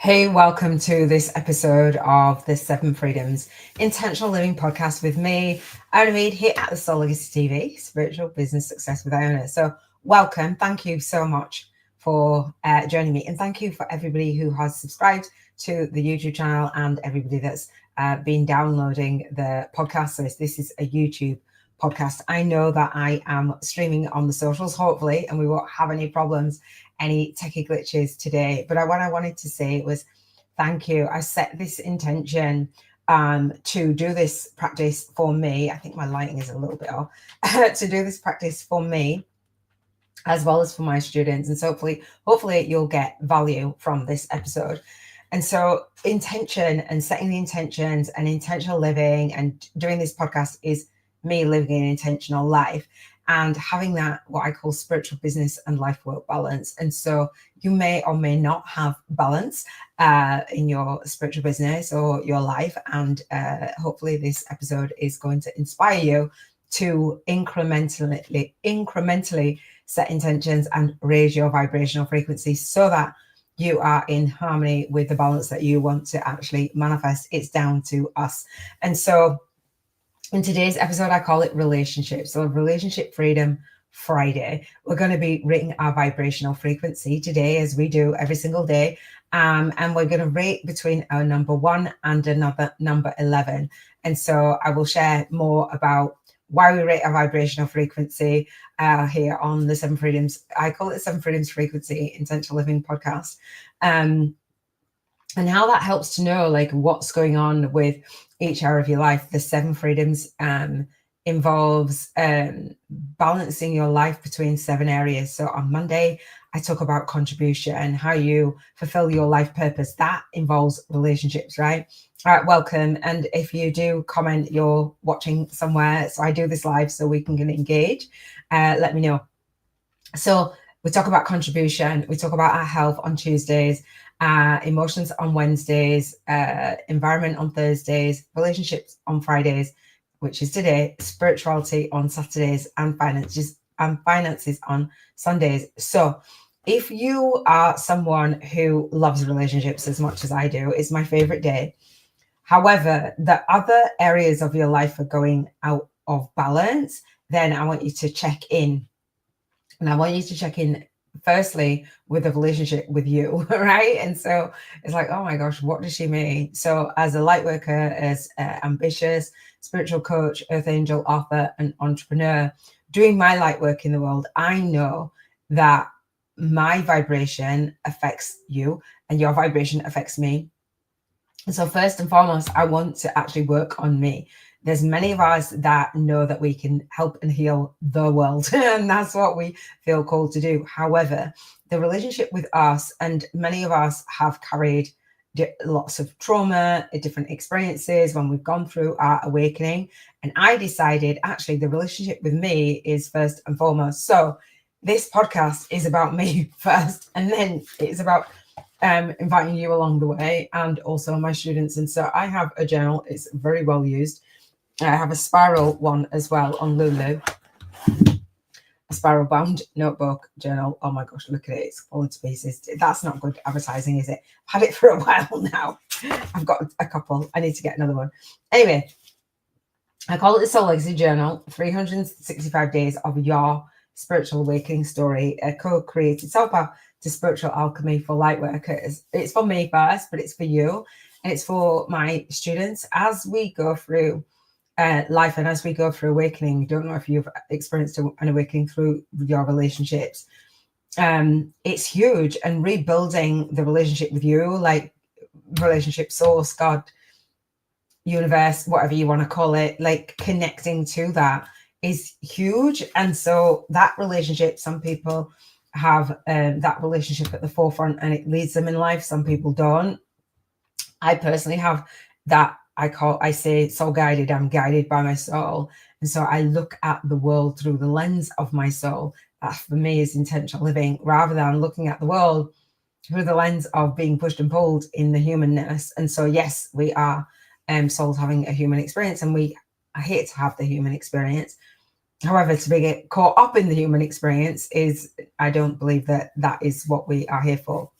Hey, welcome to this episode of the Seven Freedoms Intentional Living Podcast with me, Iona Mead, here at the Soul Legacy TV, Spiritual Business Success with Iona. So welcome. Thank you so much for joining me. And thank you for everybody who has subscribed to the YouTube channel and everybody that's been downloading the podcast. So this is a YouTube podcast. I know that I am streaming on the socials, hopefully, and we won't have any problems, any techie glitches today. But what I wanted to say was thank you. I set this intention to do this practice for me. I think my lighting is a little bit off. To do this practice for me as well as for my students. And so hopefully you'll get value from this episode. And so intention and setting the intentions and intentional living and doing this podcast is me living an intentional life and having that, what I call spiritual business and life work balance. And so you may or may not have balance in your spiritual business or your life. And hopefully this episode is going to inspire you to incrementally set intentions and raise your vibrational frequency so that you are in harmony with the balance that you want to actually manifest. It's down to us. And so in today's episode, I call it relationships. So Relationship Freedom Friday. We're going to be rating our vibrational frequency today, as we do every single day. And we're going to rate between our number 1 and another number 11. And so I will share more about why we rate our vibrational frequency here on the Seven Freedoms. I call it Seven Freedoms Frequency Intentional Living Podcast. And how that helps to know like what's going on with each area of your life. The Seven Freedoms involves balancing your life between 7 areas. So on Monday, I talk about contribution and how you fulfill your life purpose. That involves relationships, right? All right, welcome. And if you do comment, you're watching somewhere, so I do this live so we can engage, let me know. So we talk about contribution. We talk about our health on Tuesdays, emotions on Wednesdays, environment on Thursdays, relationships on Fridays, which is today, spirituality on Saturdays, and finances on Sundays. So if you are someone who loves relationships as much as I do, it's my favorite day. However, the other areas of your life are going out of balance, then I want you to check in. And I want you to check in firstly with a relationship with you, right? And so it's like, oh my gosh, what does she mean? So as a light worker, as ambitious, spiritual coach, earth angel, author, and entrepreneur, doing my light work in the world, I know that my vibration affects you and your vibration affects me. And so first and foremost, I want to actually work on me. There's many of us that know that we can help and heal the world, and that's what we feel called to do. However, the relationship with us, and many of us have carried lots of trauma, different experiences when we've gone through our awakening. And I decided actually the relationship with me is first and foremost. So this podcast is about me first, and then it's about inviting you along the way and also my students. And so I have a journal. It's very well used. I have a spiral one as well on Lulu, a spiral bound notebook journal. Oh my gosh, look at it. It's falling to pieces. That's not good advertising, is it? I've had it for a while now. I've got a couple. I need to get another one. Anyway, I call it the Soul Legacy Journal, 365 days of your spiritual awakening story, a co-created self-path to spiritual alchemy for light workers. It's for me first, but it's for you. And it's for my students as we go through life and as we go through awakening. Don't know if you've experienced an awakening through your relationships. It's huge, and rebuilding the relationship with you, like relationship, source, God, universe, whatever you want to call it, like connecting to that is huge. And so that relationship, some people have that relationship at the forefront and it leads them in life. Some people don't. I personally have that. I say soul guided. I'm guided by my soul. And so I look at the world through the lens of my soul. That for me is intentional living, rather than looking at the world through the lens of being pushed and pulled in the humanness. And so, yes, we are souls having a human experience, and I hate to have the human experience. However, to be get caught up in the human experience I don't believe that is what we are here for.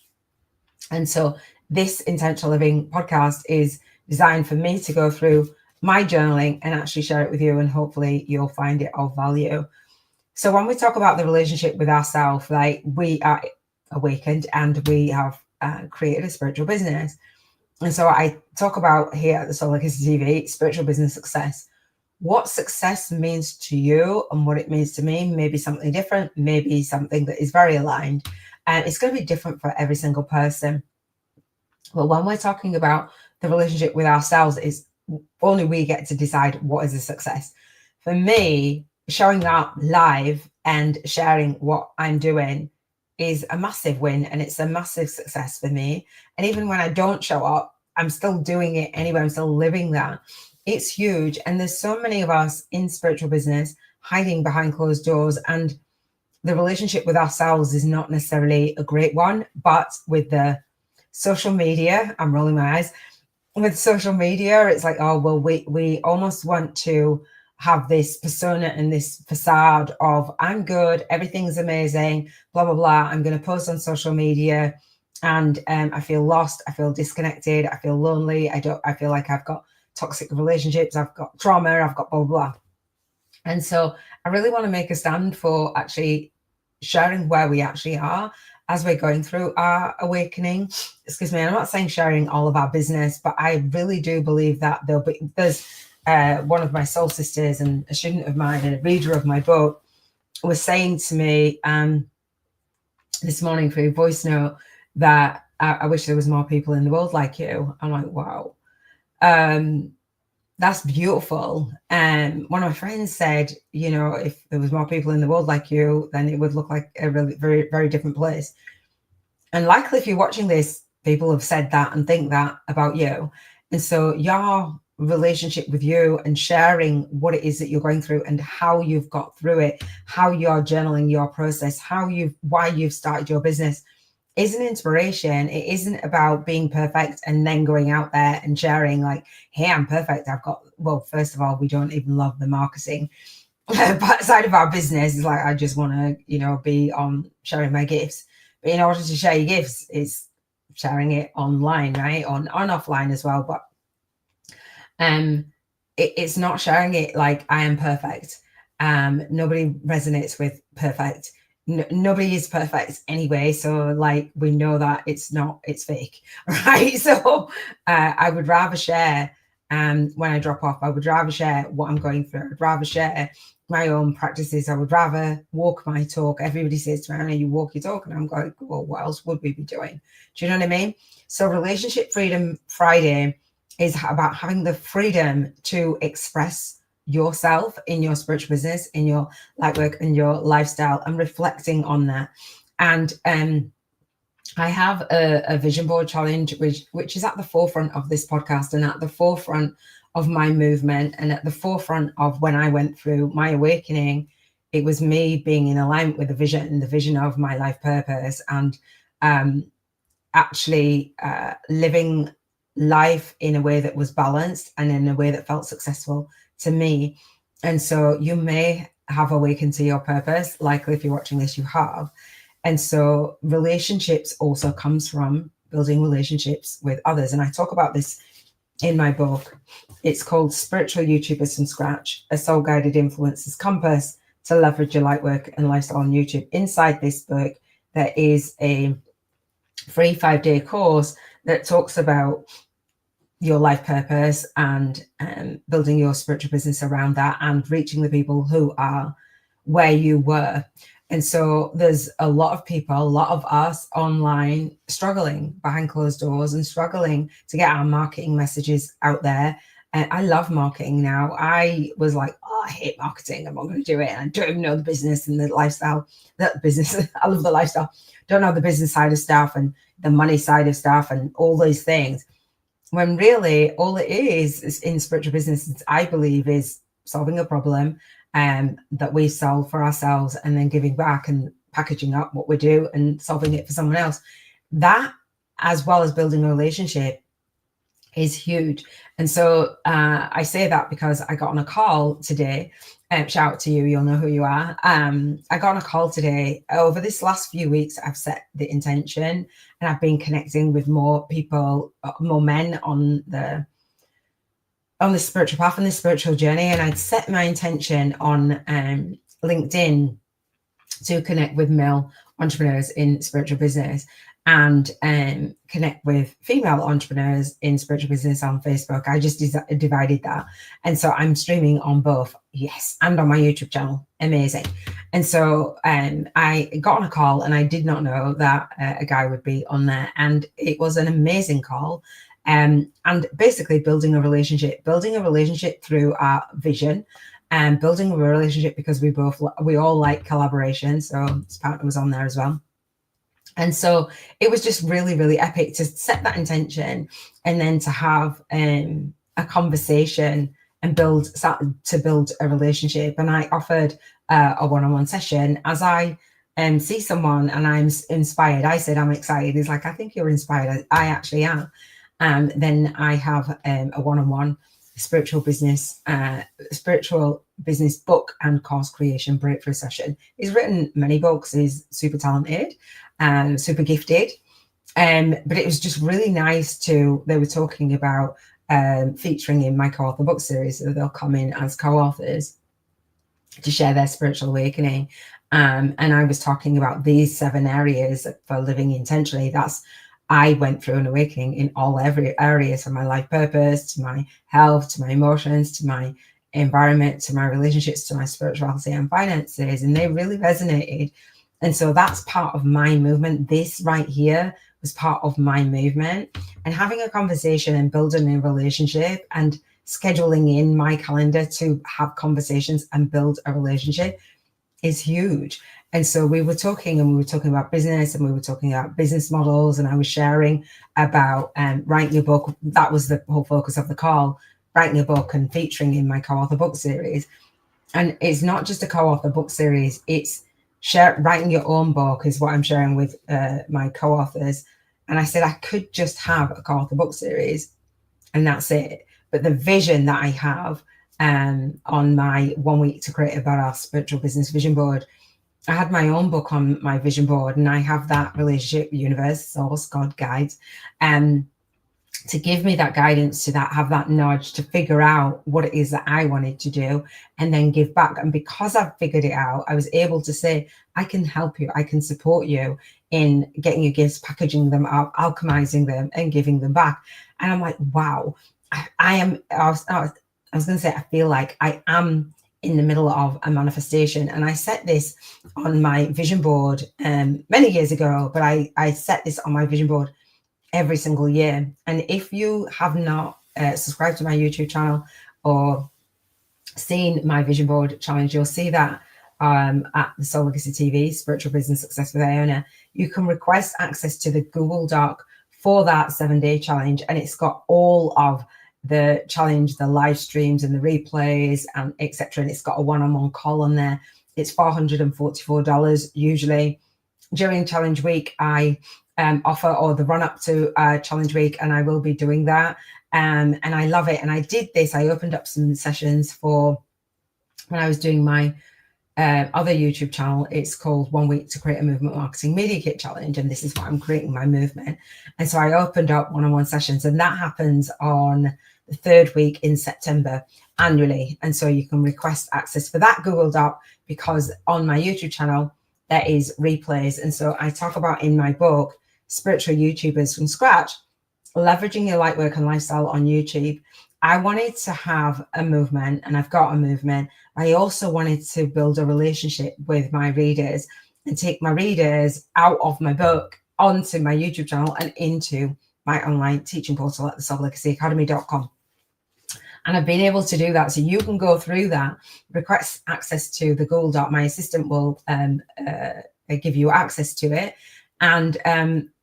And so this Intentional Living podcast is designed for me to go through my journaling and actually share it with you, and hopefully you'll find it of value. So when we talk about the relationship with ourselves, like, we are awakened and we have created a spiritual business. And so I talk about here at the Solar Kissy TV, spiritual business success. What success means to you and what it means to me may be something different, maybe something that is very aligned. And it's going to be different for every single person. But when we're talking about the relationship with ourselves, is only we get to decide what is a success. For me, showing up live and sharing what I'm doing is a massive win, and it's a massive success for me. And even when I don't show up, I'm still doing it anyway. I'm still living that. It's huge. And there's so many of us in spiritual business hiding behind closed doors, and the relationship with ourselves is not necessarily a great one. But with the social media, I'm rolling my eyes, with social media, it's like, oh, well, we almost want to have this persona and this facade of, I'm good, everything's amazing, blah, blah, blah. I'm going to post on social media, and I feel lost, I feel disconnected, I feel lonely, I feel like I've got toxic relationships, I've got trauma, I've got blah, blah, blah. And so I really want to make a stand for actually sharing where we actually are as we're going through our awakening. Excuse me, I'm not saying sharing all of our business, but I really do believe that there's one of my soul sisters and a student of mine and a reader of my book was saying to me this morning through voice note that I wish there was more people in the world like you. I'm like, wow. That's beautiful. And one of my friends said, you know, if there was more people in the world like you, then it would look like a really very, very different place. And likely if you're watching this, people have said that and think that about you. And so your relationship with you and sharing what it is that you're going through and how you've got through it, how you're journaling your process, why you've started your business is an inspiration. It isn't about being perfect and then going out there and sharing like, hey, I'm perfect. Well, first of all, we don't even love the marketing side of our business. Is like, I just want to, you know, be on sharing my gifts. But in order to share your gifts, it's sharing it online, right? On offline as well. But it's not sharing it like I am perfect. Nobody resonates with perfect. Nobody is perfect anyway, so like we know that it's fake, right? So I would rather share when I drop off, I would rather share what I'm going through. I'd rather share my own practices. I would rather walk my talk. Everybody says to me, I know you walk your talk, and I'm going, well, what else would we be doing? Do you know what I mean? So Relationship Freedom Friday is about having the freedom to express yourself in your spiritual business, in your light work and your lifestyle, and reflecting on that. And I have a vision board challenge, which is at the forefront of this podcast and at the forefront of my movement and at the forefront of when I went through my awakening. It was me being in alignment with the vision of my life purpose, and actually living life in a way that was balanced and in a way that felt successful to me. And so you may have awakened to your purpose. Likely if you're watching this, you have. And so relationships also comes from building relationships with others. And I talk about this in my book. It's called Spiritual YouTubers from Scratch, a soul guided influencer's compass to leverage your light work and lifestyle on YouTube. Inside this book, there is a free 5-day course that talks about your life purpose and building your spiritual business around that and reaching the people who are where you were. And so there's a lot of people, a lot of us online struggling behind closed doors and struggling to get our marketing messages out there. And I love marketing now. I was like, oh, I hate marketing. I'm not going to do it. And I don't even know the business and the lifestyle. I love the lifestyle. Don't know the business side of stuff and the money side of stuff and all those things. When really all it is in spiritual business, I believe, is solving a problem that we solve for ourselves and then giving back and packaging up what we do and solving it for someone else. That, as well as building a relationship, is huge. And so I say that because I got on a call today. Shout out to you, you'll know who you are. I got on a call today. Over this last few weeks, I've set the intention, and I've been connecting with more people, more men on the spiritual path and the spiritual journey. And I'd set my intention on LinkedIn to connect with male entrepreneurs in spiritual business, and connect with female entrepreneurs in spiritual business on Facebook. I just divided that. And so I'm streaming on both. Yes. And on my YouTube channel. Amazing. And so I got on a call, and I did not know that a guy would be on there. And it was an amazing call. And basically building a relationship through our vision, and building a relationship because we all like collaboration. So his partner was on there as well. And so it was just really, really epic to set that intention, and then to have a conversation and build a relationship. And I offered a one-on-one session. As I see someone and I'm inspired, I said, I'm excited. He's like, I think you're inspired. I actually am. Then I have a one-on-one spiritual business book and course creation breakthrough session. He's written many books. He's super talented and super gifted. But it was just really nice they were talking about featuring in my co-author book series. So they'll come in as co-authors to share their spiritual awakening. And I was talking about these 7 areas for living intentionally. I went through an awakening in every areas of my life purpose, to my health, to my emotions, to my environment, to my relationships, to my spirituality and finances. And they really resonated. And so that's part of my movement. This right here was part of my movement. And having a conversation and building a relationship and scheduling in my calendar to have conversations and build a relationship is huge. And so we were talking about business, and we were talking about business models, and I was sharing about writing a book. That was the whole focus of the call, writing a book and featuring in my co-author book series. And it's not just a co-author book series, it's writing your own book is what I'm sharing with my co-authors. And I said I could just have a co-author book series and that's it. But the vision that I have on my 1 week to create a better spiritual business vision board, I had my own book on my vision board, and I have that relationship, universe, source, God, guides, to give me that guidance, to have that nudge to figure out what it is that I wanted to do and then give back. And because I've figured it out, I was able to say, I can help you. I can support you in getting your gifts, packaging them up, alchemizing them and giving them back. And I'm like, wow, I was going to say, I feel like I am in the middle of a manifestation. And I set this on my vision board many years ago, but I set this on my vision board every single year. And if you have not subscribed to my YouTube channel or seen my vision board challenge, you'll see that at the Soul Legacy TV, Spiritual Business Success with Iona, you can request access to the Google Doc for that 7-day challenge. And it's got all of the challenge, the live streams and the replays and etc. And it's got a one-on-one call on there. It's $444 usually. During challenge week, I offer, or the run up to challenge week, and I will be doing that. And I love it. And I did this, I opened up some sessions for when I was doing my other YouTube channel. It's called 1 Week to Create a Movement Marketing Media Kit Challenge. And this is what I'm creating my movement. And so I opened up one-on-one sessions, and that happens on the 3rd week in September annually. And so you can request access for that Google Doc, because on my YouTube channel, there is replays. And so I talk about in my book, Spiritual YouTubers from Scratch, leveraging your light work and lifestyle on YouTube. I wanted to have a movement, and I've got a movement. I also wanted to build a relationship with my readers and take my readers out of my book onto my YouTube channel and into my online teaching portal at thesoullegacyacademy.com. And I've been able to do that. So you can go through that, request access to the Google Doc. My assistant will give you access to it. And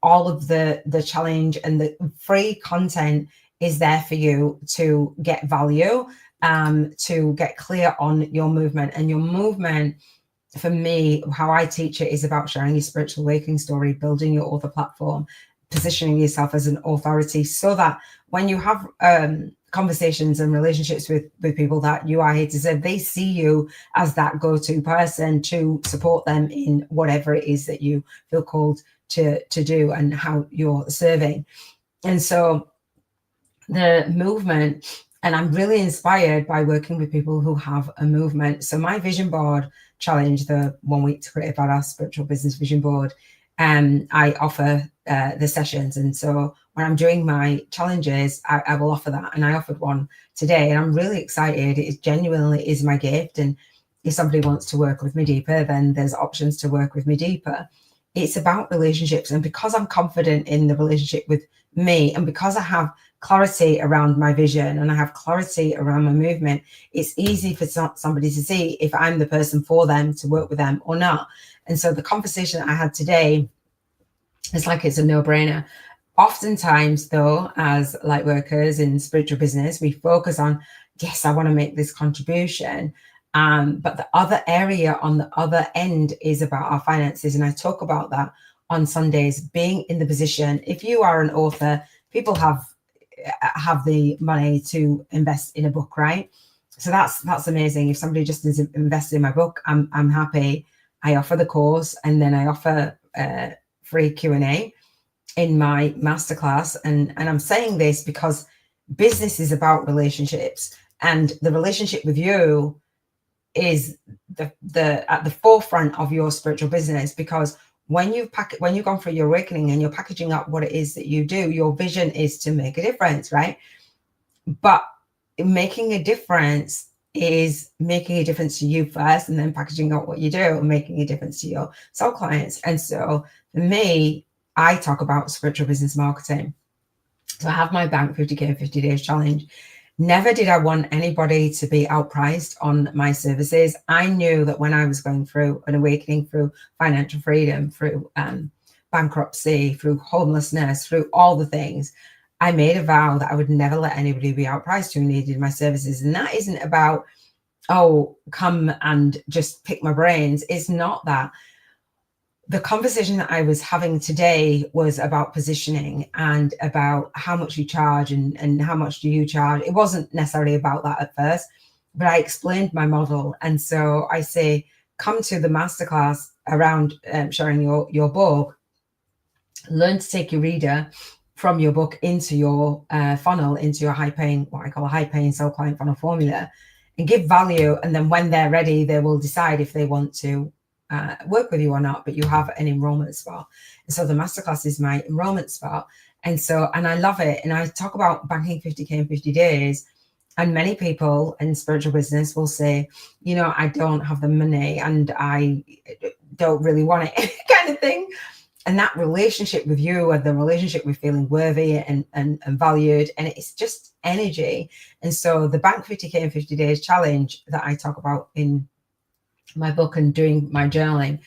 all of the challenge and the free content is there for you to get value, to get clear on your movement. And your movement, for me, how I teach it, is about sharing your spiritual awakening story, building your author platform, positioning yourself as an authority, so that when you have conversations and relationships with people that you are here to serve, they see you as that go-to person to support them in whatever it is that you feel called to do and how you're serving. And so the movement, and I'm really inspired by working with people who have a movement. So my vision board challenge, the 1 week to create a badass spiritual business vision board, I offer the sessions. And so when I'm doing my challenges, I will offer that. And I offered one today, and I'm really excited. It genuinely is my gift. And if somebody wants to work with me deeper, then there's options to work with me deeper. It's about relationships. And because I'm confident in the relationship with me, and because I have clarity around my vision and I have clarity around my movement, it's easy for somebody to see if I'm the person for them to work with them or not. And so the conversation I had today is like, it's a no-brainer. Oftentimes, though, as light workers in spiritual business, we focus on, yes, I want to make this contribution. But the other area on the other end is about our finances. And I talk about that on Sundays, being in the position. If you are an author, people have the money to invest in a book, right? So that's amazing. If somebody just is invested in my book, I'm happy. I offer the course, and then I offer free Q&A in my masterclass. And I'm saying this because business is about relationships, and the relationship with you is the at the forefront of your spiritual business. Because when you've gone through your awakening and you're packaging up what it is that you do, your vision is to make a difference, right? But making a difference is making a difference to you first, and then packaging up what you do and making a difference to your soul clients. And so for me, I talk about spiritual business marketing. So I have my Bank 50K in 50 Days challenge. Never did I want anybody to be outpriced on my services. I knew that when I was going through an awakening, through financial freedom, through bankruptcy, through homelessness, through all the things, I made a vow that I would never let anybody be outpriced who needed my services. And that isn't about, oh, come and just pick my brains. It's not that. The conversation that I was having today was about positioning and about how much you charge and how much do you charge. It wasn't necessarily about that at first, but I explained my model. And so I say, come to the masterclass around sharing your book, learn to take your reader from your book into your funnel, into your what I call a high paying soul client funnel formula, and give value. And then when they're ready, they will decide if they want to work with you or not, but you have an enrollment spot. And so the masterclass is my enrollment spot. And I love it. And I talk about banking 50K in 50 days. And many people in spiritual business will say, I don't have the money and I don't really want it kind of thing. And that relationship with you, and the relationship with feeling worthy and valued, and it's just energy. And so the Bank 50K in 50 Days challenge that I talk about in my book and doing my journaling,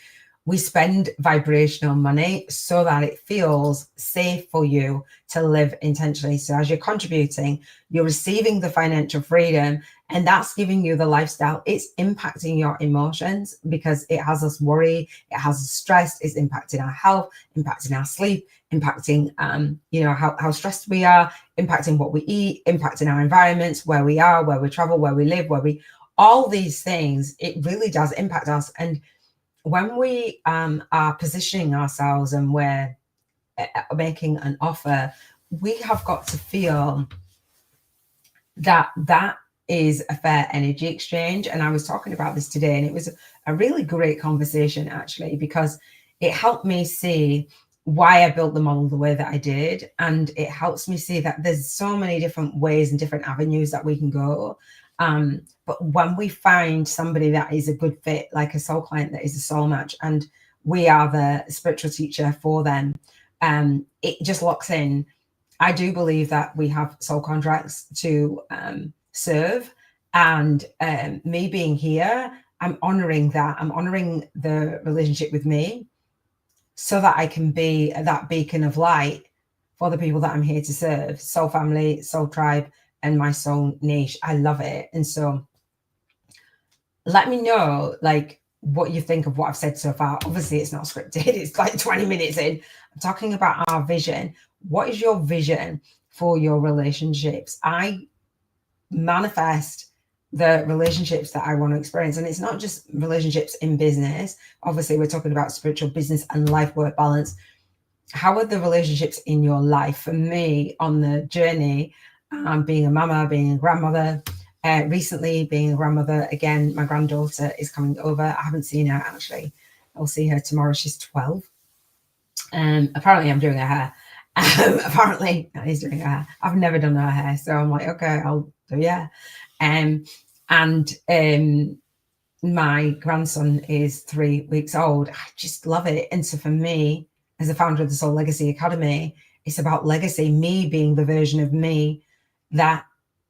we spend vibrational money so that it feels safe for you to live intentionally. So as you're contributing, you're receiving the financial freedom, and that's giving you the lifestyle. It's impacting your emotions because it has us worry, it has us stressed, it's impacting our health, impacting our sleep, impacting how stressed we are, impacting what we eat, impacting our environments, where we are, where we travel, where we live, all these things. It really does impact us. And when we are positioning ourselves and we're making an offer, we have got to feel that is a fair energy exchange. And I was talking about this today, and it was a really great conversation, actually, because it helped me see why I built the model the way that I did. And it helps me see that there's so many different ways and different avenues that we can go. But when we find somebody that is a good fit, like a soul client that is a soul match, and we are the spiritual teacher for them, it just locks in. I do believe that we have soul contracts to serve, and me being here, I'm honoring that. I'm honoring the relationship with me so that I can be that beacon of light for the people that I'm here to serve. Soul family, soul tribe, and my soul niche. I love it. And so let me know, like, what you think of what I've said so far. Obviously, it's not scripted. It's like 20 minutes in. I'm talking about our vision. What is your vision for your relationships? I manifest the relationships that I want to experience. And it's not just relationships in business. Obviously, we're talking about spiritual, business, and life work balance. How are the relationships in your life? For me, on the journey, being a mama, being a grandmother, recently being a grandmother again, my granddaughter is coming over. I haven't seen her actually. I'll see her tomorrow. She's 12. Apparently, I'm doing her hair. Apparently, he's doing her hair. I've never done her hair, so I'm like, okay, I'll do yeah. And my grandson is 3 weeks old. I just love it. And so for me, as the founder of the Soul Legacy Academy, it's about legacy, me being the version of me that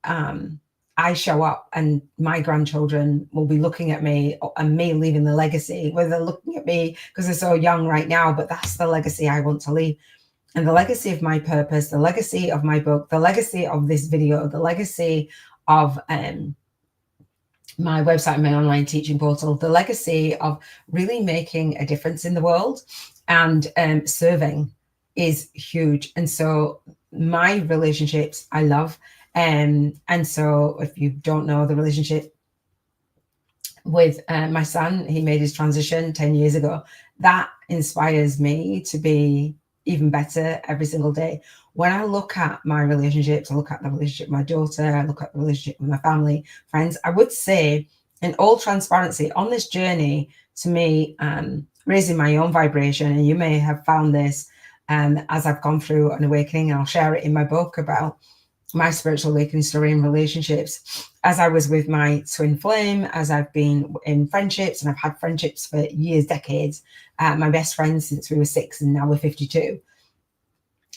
I show up, and my grandchildren will be looking at me and me leaving the legacy, whether they're looking at me because they're so young right now, but that's the legacy I want to leave. And the legacy of my purpose, the legacy of my book, the legacy of this video, the legacy of my website and my online teaching portal, the legacy of really making a difference in the world and serving is huge. And so my relationships I love. And so if you don't know the relationship with my son, he made his transition 10 years ago. That inspires me to be even better every single day. When I look at my relationships, I look at the relationship with my daughter, I look at the relationship with my family, friends, I would say in all transparency on this journey to me, raising my own vibration, and you may have found this as I've gone through an awakening, and I'll share it in my book about my spiritual awakening story in relationships. As I was with my twin flame, as I've been in friendships, and I've had friendships for years, decades, my best friends since we were 6 and now we're 52.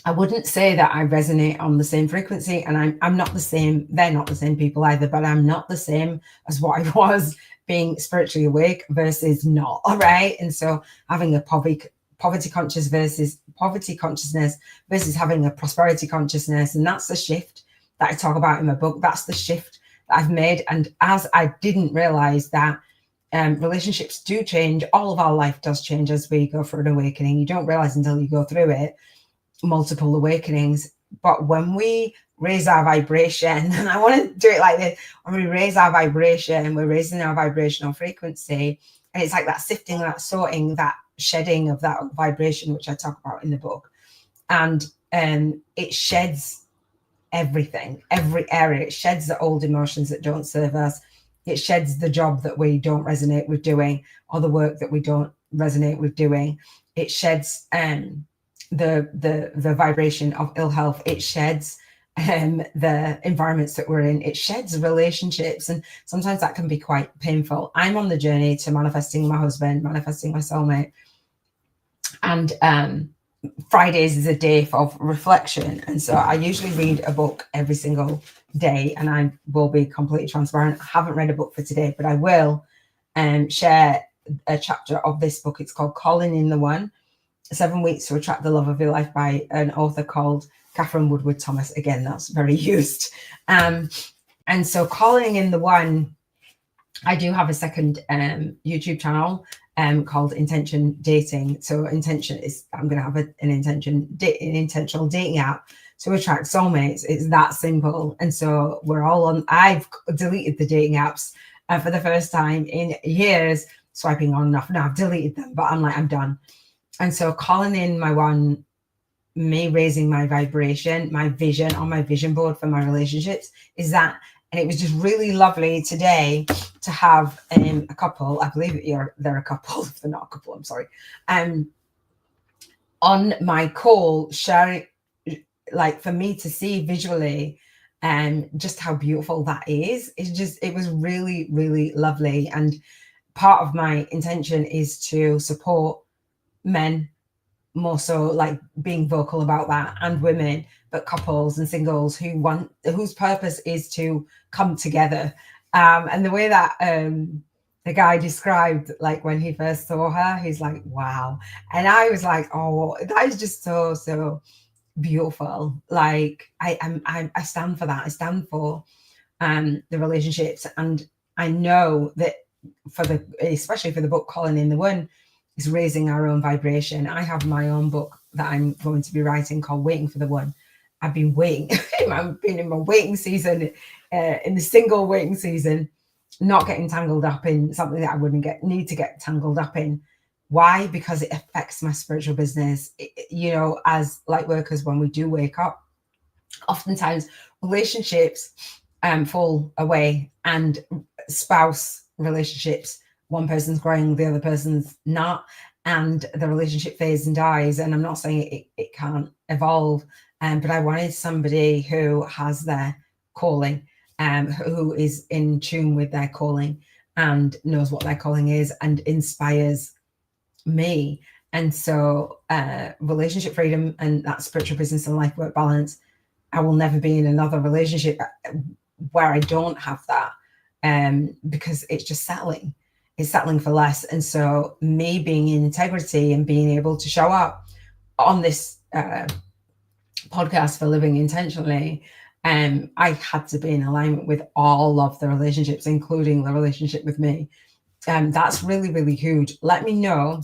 I wouldn't say that I resonate on the same frequency, and I'm not the same. They're not the same people either, but I'm not the same as what I was being spiritually awake versus not. All right. And so having a poverty consciousness versus having a prosperity consciousness. And that's the shift that I talk about in my book. That's the shift that I've made. And as I didn't realize that relationships do change, all of our life does change as we go through an awakening. You don't realize until you go through it, multiple awakenings. But when we raise our vibration, and I want to do it like this, when we raise our vibration, we're raising our vibrational frequency, and it's like that sifting, that sorting, that shedding of that vibration, which I talk about in the book. And it sheds everything, every area. It sheds the old emotions that don't serve us. It sheds the job that we don't resonate with doing, or the work that we don't resonate with doing. It sheds the vibration of ill health. It sheds the environments that we're in. It sheds relationships, and sometimes that can be quite painful. I'm on the journey to manifesting my husband, manifesting my soulmate, and Fridays is a day of reflection. And so I usually read a book every single day, and I will be completely transparent. I haven't read a book for today, but I will share a chapter of this book. It's called Calling in the One, 7 Weeks to Attract the Love of Your Life, by an author called Catherine Woodward Thomas. Again, that's very used. And so Calling in the One, I do have a second YouTube channel called Intention Dating. So intention is, I'm going to have an intentional dating app to attract soulmates. It's that simple. And so we're all on, I've deleted the dating apps for the first time in years, swiping on and off. Now I've deleted them, but I'm like, I'm done. And so calling in my one, me raising my vibration, my vision on my vision board for my relationships is that. And it was just really lovely today to have a couple, I believe they're a couple, if they're not a couple, I'm sorry, on my call, sharing, like for me to see visually just how beautiful that is. It was really, really lovely. And part of my intention is to support men more so, like being vocal about that, and women, but couples and singles whose purpose is to come together. And the way that the guy described, like when he first saw her, he's like, wow. And I was like, oh, that is just so beautiful. Like I stand for that. I stand for the relationships, and I know that especially for the book Calling in the One, is raising our own vibration. I have my own book that I'm going to be writing called Waiting for the One. I've been waiting. I've been in my waiting season, in the single waiting season, not getting tangled up in something that I wouldn't need to get tangled up in. Why? Because it affects my spiritual business. As light workers, when we do wake up, oftentimes relationships fall away, and spouse relationships, one person's growing, the other person's not, and the relationship fades and dies. And I'm not saying it can't evolve, but I wanted somebody who has their calling, who is in tune with their calling and knows what their calling is and inspires me. And so relationship freedom and that spiritual business and life work balance, I will never be in another relationship where I don't have that, because it's just settling. It's settling for less. And so me being in integrity and being able to show up on this podcast for Living Intentionally, I had to be in alignment with all of the relationships, including the relationship with me. That's really, really huge. Let me know,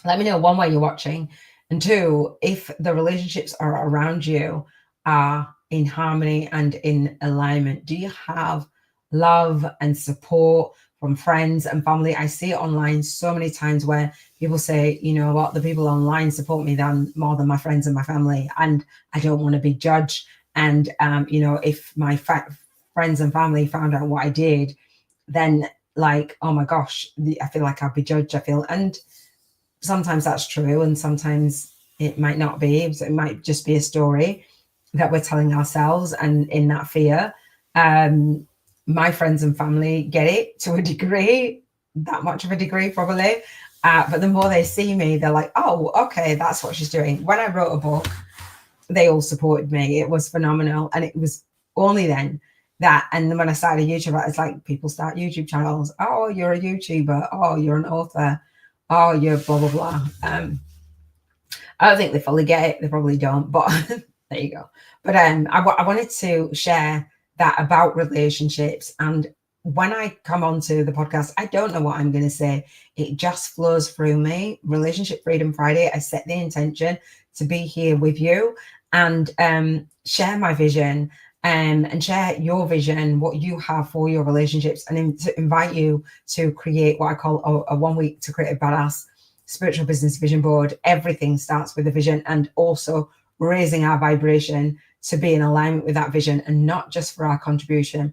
one, where you're watching, and two, if the relationships are around you are in harmony and in alignment. Do you have love and support from friends and family? I see it online so many times where people say, you know what, the people online support me more than my friends and my family, and I don't want to be judged. And if my friends and family found out what I did, then like, oh my gosh, I feel like I'll be judged. And sometimes that's true, and sometimes it might not be. So it might just be a story that we're telling ourselves, and in that fear. My friends and family get it to a degree, that much of a degree probably, but the more they see me, they're like, oh, okay, that's what she's doing. When I wrote a book, they all supported me. It was phenomenal. And it was only then that, and then when I started YouTube, it's like people start YouTube channels. Oh, you're a YouTuber. Oh, you're an author. Oh, you're blah blah blah. I don't think they fully get it. They probably don't, but there you go. But I wanted to share that about relationships. And when I come onto the podcast, I don't know what I'm going to say. It just flows through me. Relationship Freedom Friday, I set the intention to be here with you and share my vision, and share your vision, what you have for your relationships, and to invite you to create what I call a 1 week to create a badass spiritual business vision board. Everything starts with a vision, and also raising our vibration to be in alignment with that vision, and not just for our contribution,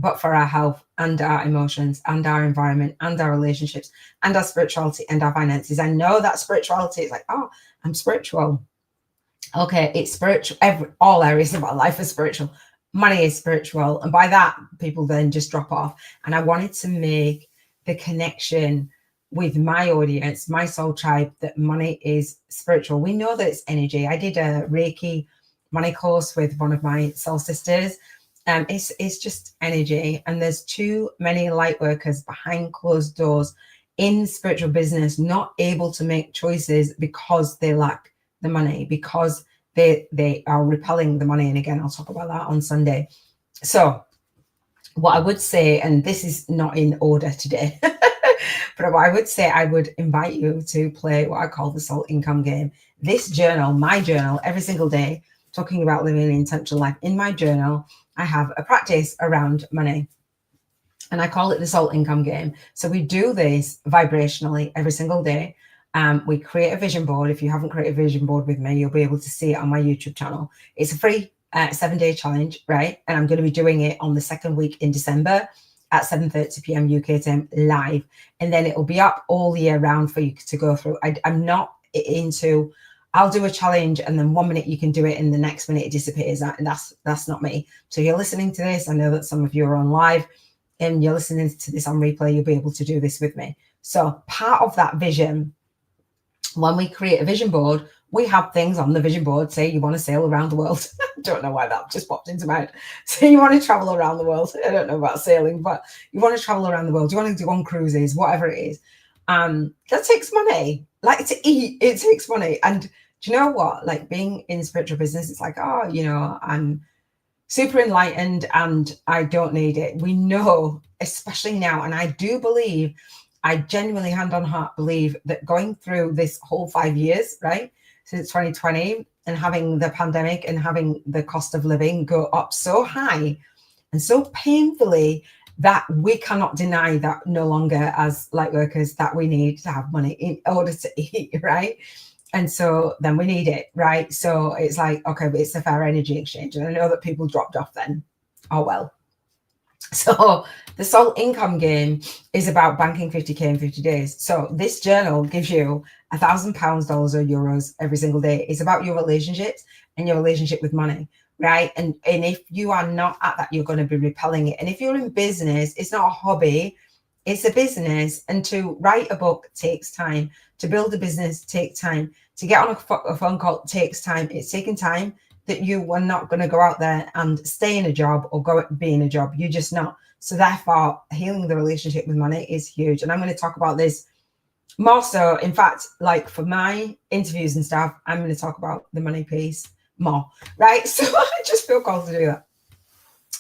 but for our health and our emotions and our environment and our relationships and our spirituality and our finances. I know that spirituality is like, oh, I'm spiritual. Okay, it's spiritual. All areas of our life are spiritual. Money is spiritual. And by that, people then just drop off. And I wanted to make the connection with my audience, my soul tribe, that money is spiritual. We know that it's energy. I did a Reiki money course with one of my soul sisters. It's just energy. And there's too many light workers behind closed doors in spiritual business, not able to make choices because they lack the money, because they are repelling the money. And again, I'll talk about that on Sunday. So what I would say, and this is not in order today, but what I would say, I would invite you to play what I call the soul income game. This journal, my journal, every single day, talking about living an intentional life. In my journal, I have a practice around money, and I call it the soul income game. So we do this vibrationally every single day. We create a vision board. If you haven't created a vision board with me, you'll be able to see it on my YouTube channel. It's a free 7-day challenge, right? And I'm going to be doing it on the second week in December at 7:30 p.m. UK time live. And then it will be up all year round for you to go through. I'm not into, I'll do a challenge and then 1 minute you can do it and the next minute it disappears. And that's not me. So you're listening to this. I know that some of you are on live and you're listening to this on replay. You'll be able to do this with me. So part of that vision, when we create a vision board, we have things on the vision board. Say you want to sail around the world. I don't know why that just popped into my head. Say you want to travel around the world. I don't know about sailing, but you want to travel around the world. You want to go on cruises, whatever it is. That takes money. Like to eat, it takes money. And do you know what? Like being in spiritual business, it's like, oh, I'm super enlightened and I don't need it. We know, especially now, and I do believe, I genuinely hand on heart believe that going through this whole 5 years, right, since 2020, and having the pandemic and having the cost of living go up so high and so painfully, that we cannot deny that no longer as light workers that we need to have money in order to eat, right? And so then we need it, right? So it's like, okay, but it's a fair energy exchange. And I know that people dropped off then. Oh, well. So the soul income game is about banking 50K in 50 days. So this journal gives you £1,000, dollars, or euros every single day. It's about your relationships and your relationship with money, right? And if you are not at that, you're going to be repelling it. And if you're in business, it's not a hobby, it's a business. And to write a book takes time. To build a business takes time. To get on a phone call takes time. It's taking time that you are not going to go out there and stay in a job or go be in a job. You're just not. So therefore, healing the relationship with money is huge. And I'm going to talk about this more so. In fact, like for my interviews and stuff, I'm going to talk about the money piece more, right? So I just feel called to do that,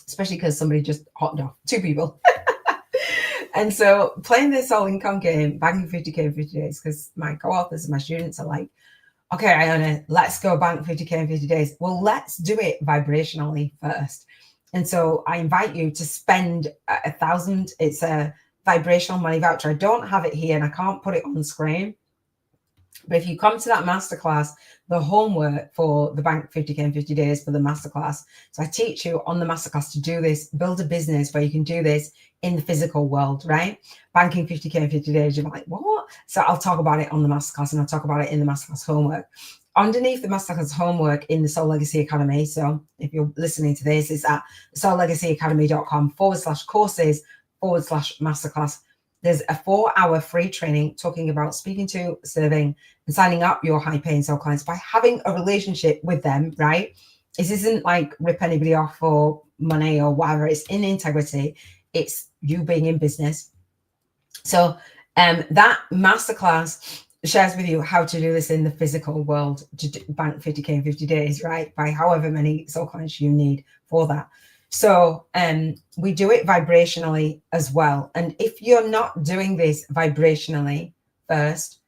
especially because somebody just hopped off, 2 people. And so playing this soul income game, banking 50K in 50 days, because my co-authors and my students are like, okay, Iona, let's go bank 50K in 50 days. Well, let's do it vibrationally first. And so I invite you to spend 1,000. It's a vibrational money voucher. I don't have it here and I can't put it on the screen. But if you come to that masterclass, the homework for the bank 50K in 50 days for the masterclass. So I teach you on the masterclass to do this, build a business where you can do this in the physical world, right? Banking 50K in 50 days. You're like, what? So I'll talk about it on the masterclass and I'll talk about it in the masterclass homework. Underneath the masterclass homework in the Soul Legacy Academy. So if you're listening to this, it's at soullegacyacademy.com/courses/masterclass. There's a 4-hour free training talking about speaking to, serving, and signing up your high-paying soul clients by having a relationship with them, right? This isn't like rip anybody off for money or whatever. It's in integrity. It's you being in business. So that masterclass shares with you how to do this in the physical world, to bank 50K in 50 days, right? By however many soul clients you need for that. So we do it vibrationally as well. And if you're not doing this vibrationally first,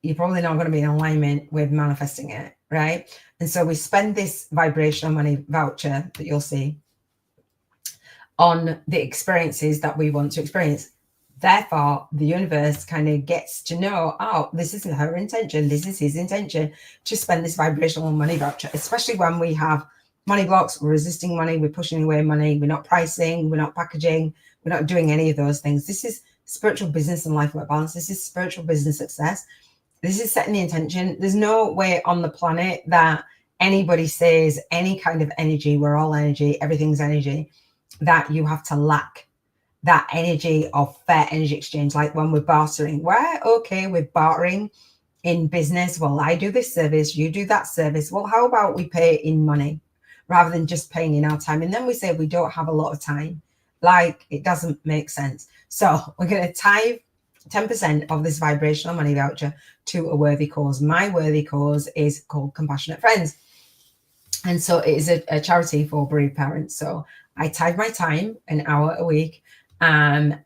you're probably not going to be in alignment with manifesting it, right? And so we spend this vibrational money voucher that you'll see on the experiences that we want to experience. Therefore, the universe kind of gets to know, oh, this isn't her intention, this is his intention to spend this vibrational money voucher, especially when we have money blocks, we're resisting money, we're pushing away money, we're not pricing, we're not packaging, we're not doing any of those things. This is spiritual business and life work balance. This is spiritual business success. This is setting the intention. There's no way on the planet that anybody says any kind of energy, we're all energy, everything's energy, that you have to lack that energy of fair energy exchange. Like when we're bartering, we're okay with bartering in business. Well, I do this service, you do that service. Well, how about we pay in money rather than just paying in our time? And then we say we don't have a lot of time. Like, it doesn't make sense. So we're going to tithe 10% of this vibrational money voucher to a worthy cause. My worthy cause is called Compassionate Friends. And so it is a charity for bereaved parents. So I tithe my time, an hour a week, and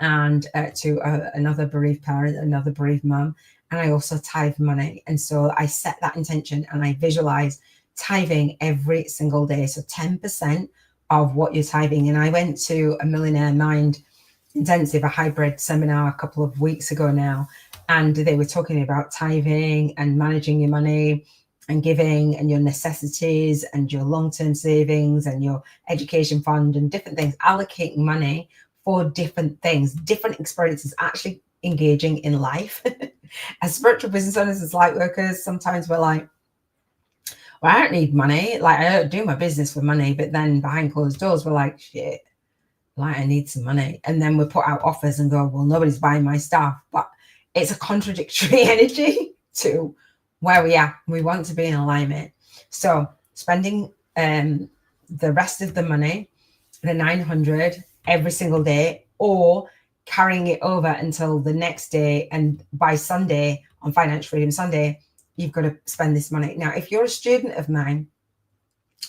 to another bereaved parent, another bereaved mum. And I also tithe money. And so I set that intention and I visualize tithing every single day. So 10% of what you're tithing. And I went to a Millionaire Mind intensive, a hybrid seminar a couple of weeks ago now. And they were talking about tithing and managing your money and giving and your necessities and your long-term savings and your education fund and different things, allocating money for different things, different experiences, actually engaging in life. As spiritual business owners, as light workers, sometimes we're like, well, I don't need money. Like, I don't do my business for money. But then behind closed doors, we're like, shit, like, I need some money. And then we put out offers and go, well, nobody's buying my stuff. But it's a contradictory energy to where we are. We want to be in alignment. So spending the rest of the money, the 900 every single day, or carrying it over until the next day. And by Sunday, on Financial Freedom Sunday, you've got to spend this money. Now, if you're a student of mine,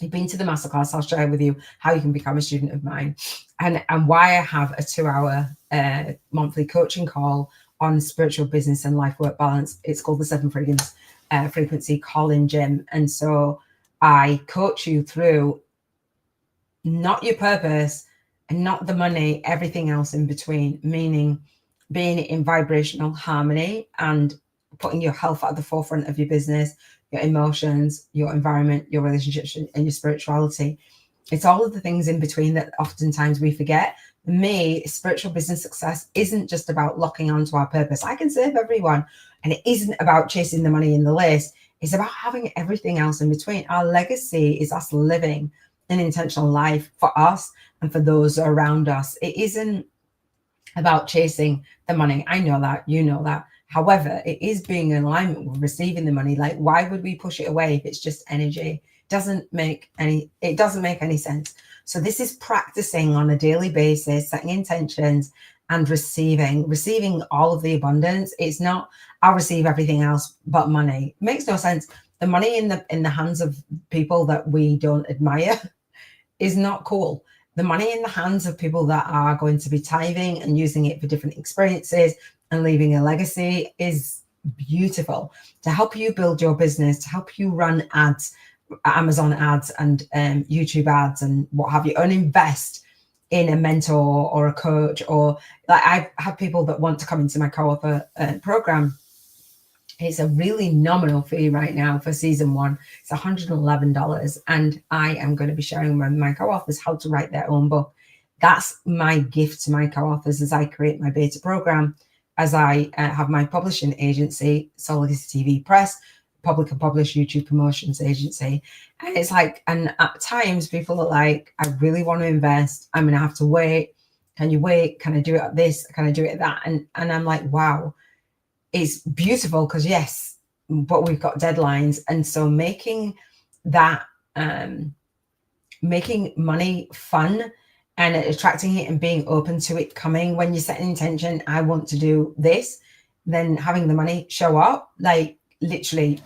you've been to the masterclass, I'll share with you how you can become a student of mine and why I have a 2-hour monthly coaching call on spiritual business and life work balance. It's called the 7 Freedoms Frequency Call-in Gym. And so I coach you through not your purpose and not the money, everything else in between, meaning being in vibrational harmony and putting your health at the forefront of your business, your emotions, your environment, your relationships, and your spirituality. It's all of the things in between that oftentimes we forget. For me, spiritual business success isn't just about locking onto our purpose. I can serve everyone. And it isn't about chasing the money in the list. It's about having everything else in between. Our legacy is us living an intentional life for us and for those around us. It isn't about chasing the money. I know that, you know that. However, it is being in alignment with receiving the money. Like, why would we push it away if it's just energy? It doesn't make any sense. So this is practicing on a daily basis, setting intentions and receiving all of the abundance. It's not, I'll receive everything else but money. It makes no sense. The money in the hands of people that we don't admire is not cool. The money in the hands of people that are going to be tithing and using it for different experiences and leaving a legacy is beautiful. To help you build your business, to help you run ads, Amazon ads and YouTube ads and what have you, and invest in a mentor or a coach, or like I have people that want to come into my co-author program. It's a really nominal fee right now for season 1. It's $111. And I am going to be sharing with my co-authors how to write their own book. That's my gift to my co-authors as I create my beta program, as I have my publishing agency, Solidity TV Press, Public and Publish YouTube promotions agency. And it's like, and at times people are like, I really want to invest. I'm going to have to wait. Can you wait? Can I do it at this? Can I do it at that? And I'm like, wow. It's beautiful because yes, but we've got deadlines. And so making that, making money fun and attracting it and being open to it coming, when you set an intention, I want to do this, then having the money show up, like literally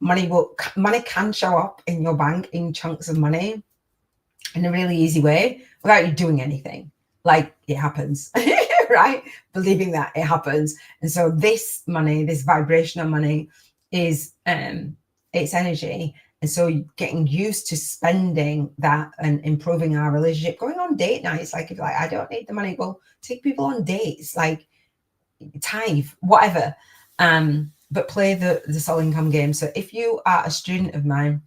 money can show up in your bank in chunks of money in a really easy way without you doing anything. Like it happens. Right? Believing that it happens. And so this money, this vibrational money is it's energy. And so getting used to spending that and improving our relationship, going on date nights. Like if you're like, I don't need the money, well, take people on dates, like tithe, whatever. But play the soul income game. So if you are a student of mine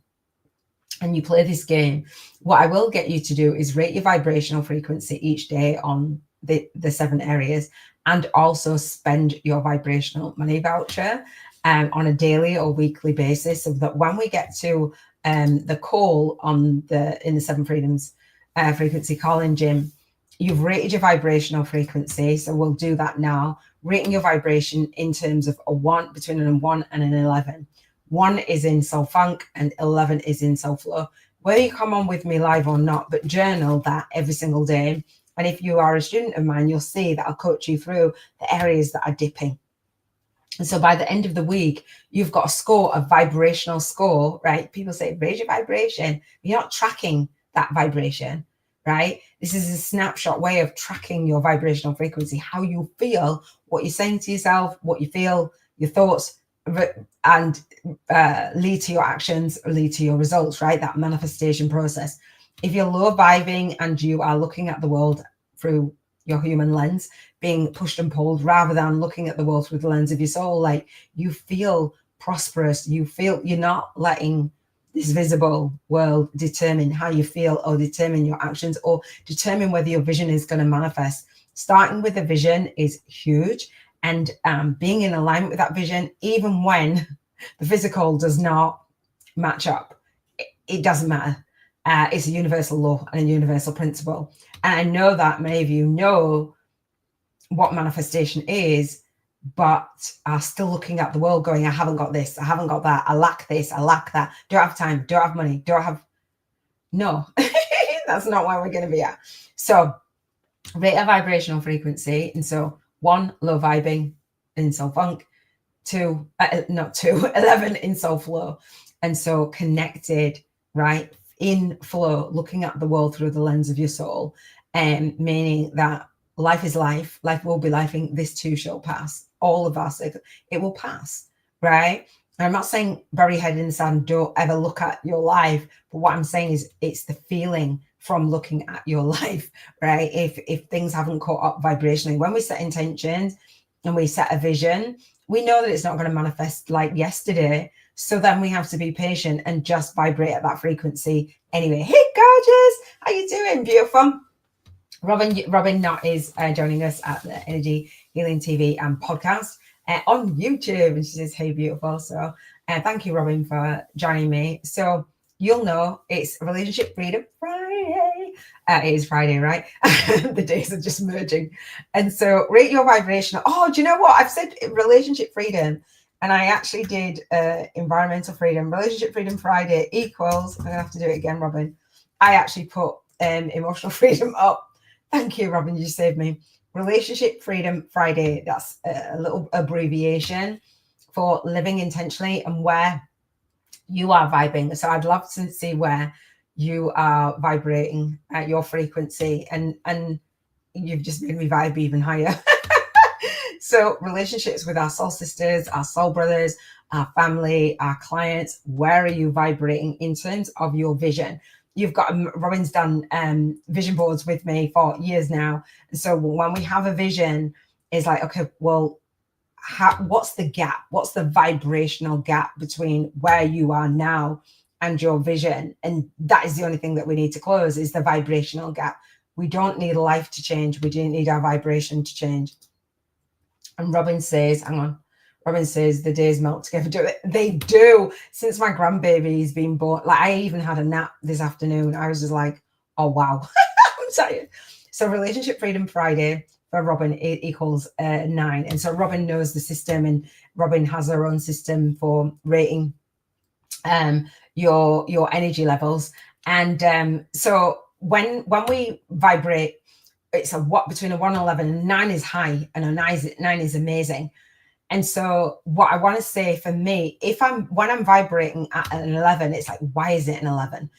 and you play this game, what I will get you to do is rate your vibrational frequency each day on the 7 areas, and also spend your vibrational money voucher on a daily or weekly basis, so that when we get to the call in the 7 Freedoms frequency call-in gym, you've rated your vibrational frequency. So we'll do that now, rating your vibration in terms of a 1, between a 1 and an 11. 1 is in soul funk and 11 is in soul flow. Whether you come on with me live or not, but journal that every single day. And if you are a student of mine, you'll see that I'll coach you through the areas that are dipping. And so by the end of the week, you've got a score, a vibrational score, right? People say, raise your vibration. You're not tracking that vibration, right? This is a snapshot way of tracking your vibrational frequency, how you feel, what you're saying to yourself, what you feel, your thoughts, and lead to your actions, lead to your results, right? That manifestation process. If you're low vibing and you are looking at the world through your human lens, being pushed and pulled, rather than looking at the world through the lens of your soul, like you feel prosperous, you feel you're not letting this visible world determine how you feel or determine your actions or determine whether your vision is going to manifest. Starting with a vision is huge, and being in alignment with that vision, even when the physical does not match up, it doesn't matter. It's a universal law and a universal principle. And I know that many of you know what manifestation is, but are still looking at the world going, I haven't got this, I haven't got that, I lack this, I lack that, don't have time, don't have money, don't have... No, that's not where we're going to be at. So rate a vibrational frequency. And so 1, low vibing in soul funk, 11 in soul flow. And so connected, right? in flow, looking at the world through the lens of your soul, and meaning that life is life. Life will be lifing. This too shall pass. All of us, it will pass, right? And I'm not saying bury your head in the sand, don't ever look at your life. But what I'm saying is it's the feeling from looking at your life, right? If things haven't caught up vibrationally, when we set intentions and we set a vision, we know that it's not going to manifest like yesterday. So then we have to be patient and just vibrate at that frequency anyway. Hey, gorgeous. How you doing? Beautiful. Robin Knott is joining us at the Energy Healing TV and podcast on YouTube. And she says, hey, beautiful. So thank you, Robin, for joining me. So you'll know it's Relationship Freedom Friday. It is Friday, right? The days are just merging. And so rate your vibration. Oh, do you know what? I've said relationship freedom. And I actually did environmental freedom. Relationship Freedom Friday equals, I'm going to have to do it again, Robin. I actually put emotional freedom up. Thank you, Robin. You saved me. Relationship Freedom Friday. That's a little abbreviation for living intentionally and where you are vibing. So I'd love to see where you are vibrating at your frequency. And you've just made me vibe even higher. So relationships with our soul sisters, our soul brothers, our family, our clients, where are you vibrating in terms of your vision? You've got, Robin's done vision boards with me for years now. And so when we have a vision, it's like, okay, well, what's the gap? What's the vibrational gap between where you are now and your vision? And that is the only thing that we need to close, is the vibrational gap. We don't need life to change. We do need our vibration to change. And Robin says, hang on. Robin says the days melt together. Do it. They do. Since my grandbaby's been born, like I even had a nap this afternoon. I was just like, oh, wow. I'm tired. So Relationship Freedom Friday for Robin, it equals 9. And so Robin knows the system, and Robin has her own system for rating your energy levels. And so when we vibrate, it's between a 1 and 11, and 9 is high, and a 9 is amazing. And so what I want to say for me, when I'm vibrating at an 11, it's like, why is it an 11?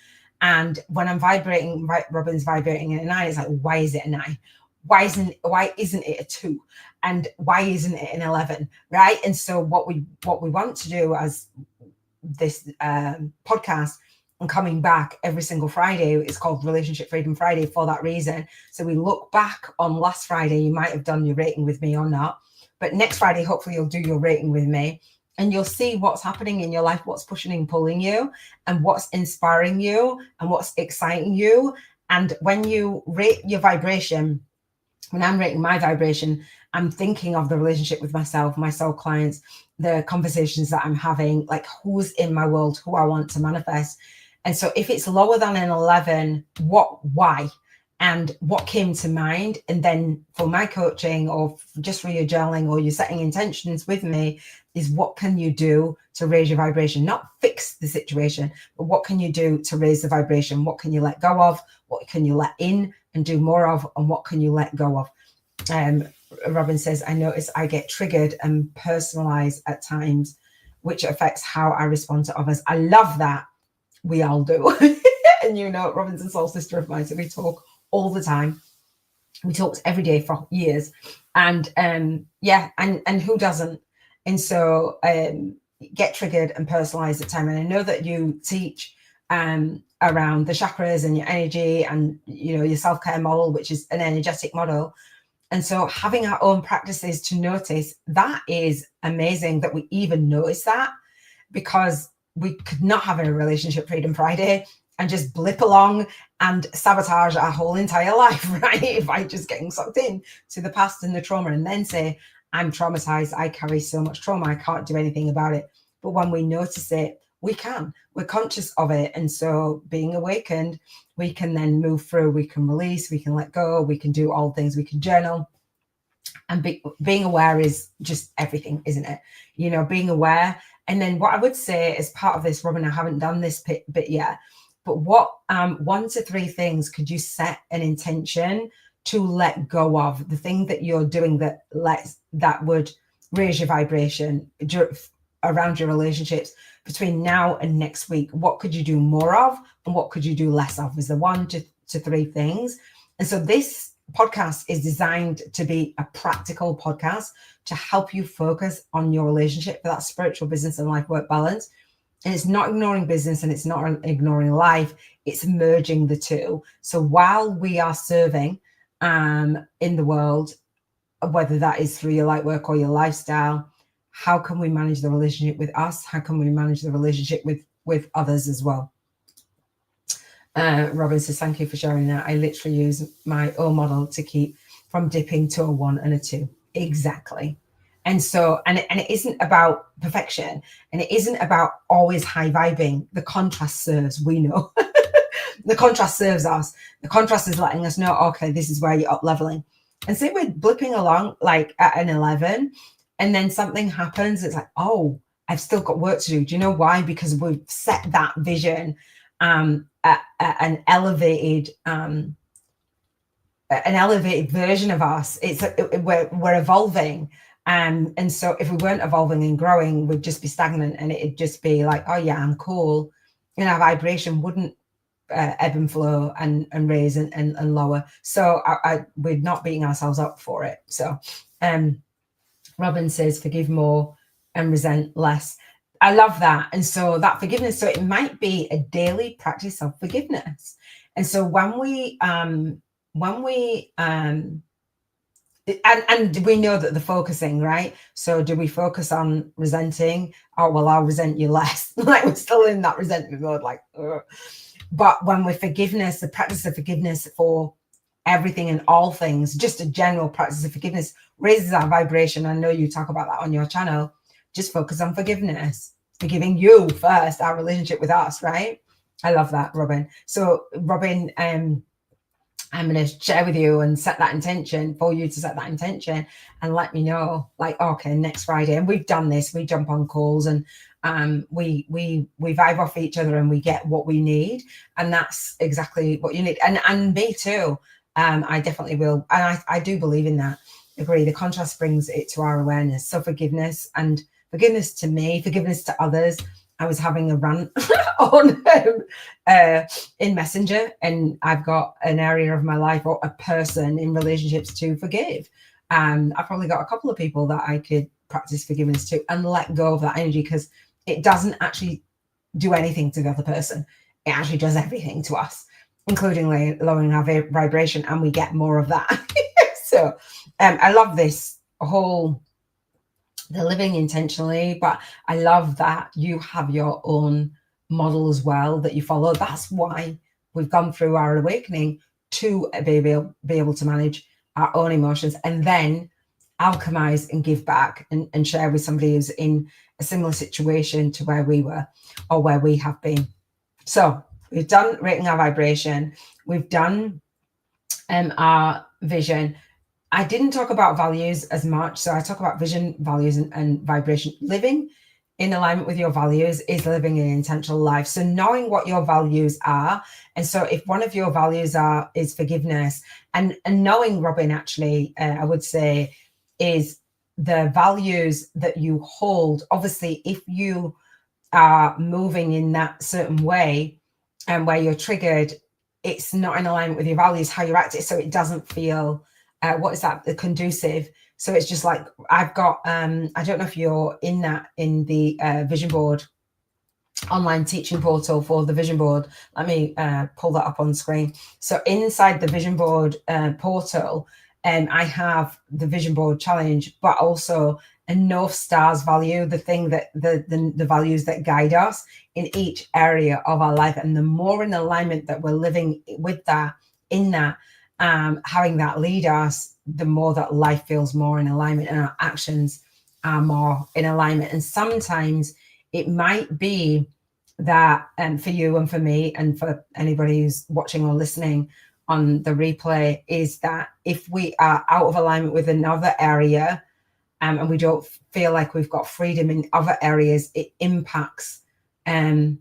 And when I'm vibrating, Robin's vibrating at a 9, it's like, why is it a 9? Why isn't it a 2? And why isn't it an 11? Right? And so what we want to do as this podcast, and coming back every single Friday, is called Relationship Freedom Friday for that reason. So we look back on last Friday. You might have done your rating with me or not, but next Friday, hopefully you'll do your rating with me, and you'll see what's happening in your life, what's pushing and pulling you, and what's inspiring you, and what's exciting you. And when you rate your vibration, when I'm rating my vibration, I'm thinking of the relationship with myself, my soul clients, the conversations that I'm having, like who's in my world, who I want to manifest. And so if it's lower than an 11, why? And what came to mind? And then for my coaching, or just for your journaling, or you're setting intentions with me, is what can you do to raise your vibration? Not fix the situation, but what can you do to raise the vibration? What can you let go of? What can you let in and do more of? And what can you let go of? Robin says, I notice I get triggered and personalized at times, which affects how I respond to others. I love that. We all do. And you know, Robin's a soul sister of mine, so we talk all the time. We talked every day for years. And and who doesn't? And so get triggered and personalized at time. And I know that you teach around the chakras and your energy, and you know, your self-care model, which is an energetic model. And so having our own practices to notice, that is amazing that we even notice that, because we could not have a Relationship Freedom Friday and just blip along and sabotage our whole entire life, right? By just getting sucked in to the past and the trauma, and then say, I'm traumatized, I carry so much trauma, I can't do anything about it. But when we notice it, we're conscious of it. And so being awakened, we can then move through, we can release, we can let go, we can do all things, we can journal. And being aware is just everything, isn't it? You know, being aware. And then what I would say as part of this, Robin, I haven't done this bit yet, but what 1 to 3 things could you set an intention to let go of? The thing that you're doing that would raise your vibration around your relationships between now and next week. What could you do more of, and what could you do less of? Is the 1 to 3 things. And so this podcast is designed to be a practical podcast to help you focus on your relationship for that spiritual business and life work balance. And it's not ignoring business and it's not ignoring life. It's merging the two. So while we are serving in the world, whether that is through your light work or your lifestyle, how can we manage the relationship with us? How can we manage the relationship with others as well? Robin says, thank you for sharing that. I literally use my own model to keep from dipping to a 1 and a 2. Exactly. And so, and it isn't about perfection, and it isn't about always high vibing. The contrast serves, we know. The contrast serves us. The contrast is letting us know, okay, this is where you're up leveling. And say we're blipping along like at an 11, and then something happens. It's like, oh, I've still got work to do. Do you know why? Because we've set that vision at an elevated version of us. We're evolving. And so if we weren't evolving and growing, we'd just be stagnant, and it'd just be like, oh yeah, I'm cool. And our vibration wouldn't ebb and flow and raise and lower. So we're not beating ourselves up for it. So Robin says, forgive more and resent less. I love that. And so that forgiveness, so it might be a daily practice of forgiveness. And so when we and we know that the focusing, right? So do we focus on resenting? Oh, well, I'll resent you less. Like we're still in that resentment mode, like, ugh. But when we're forgiveness, the practice of forgiveness for everything and all things, just a general practice of forgiveness raises our vibration. I know you talk about that on your channel. Just focus on forgiveness, forgiving you first, our relationship with us, right? I love that, Robin. So Robin, I'm going to share with you and set that intention for you to set that intention and let me know, like, okay, next Friday. And we've done this, we jump on calls and we vibe off each other and we get what we need. And that's exactly what you need. And me too. I definitely will. And I do believe in that. Agree. The contrast brings it to our awareness. So forgiveness, and forgiveness to me, forgiveness to others. I was having a rant on in Messenger, and I've got an area of my life or a person in relationships to forgive. I've probably got a couple of people that I could practice forgiveness to and let go of that energy, because it doesn't actually do anything to the other person. It actually does everything to us, including lowering our vibration, and we get more of that. So I love this whole the living intentionally, but I love that you have your own model as well that you follow. That's why we've gone through our awakening, to be able to manage our own emotions and then alchemize and give back and share with somebody who's in a similar situation to where we were or where we have been. So we've done rating our vibration, we've done our vision. I didn't talk about values as much. So I talk about vision, values, and vibration. Living in alignment with your values is living an intentional life. So knowing what your values are. And so if one of your values is forgiveness, and knowing, Robin, actually, I would say, is the values that you hold. Obviously, if you are moving in that certain way and where you're triggered, it's not in alignment with your values, how you're acting. So it doesn't feel what is that, the conducive. So it's just like, I've got I don't know if you're in the vision board online teaching portal for the vision board. Let me pull that up on screen. So inside the vision board portal, I have the vision board challenge, but also a North Stars value, the thing that the values that guide us in each area of our life. And the more in alignment that we're living with that, in that, having that lead us, the more that life feels more in alignment and our actions are more in alignment. And sometimes it might be that for you and for me and for anybody who's watching or listening on the replay, is that if we are out of alignment with another area and we don't feel like we've got freedom in other areas, it impacts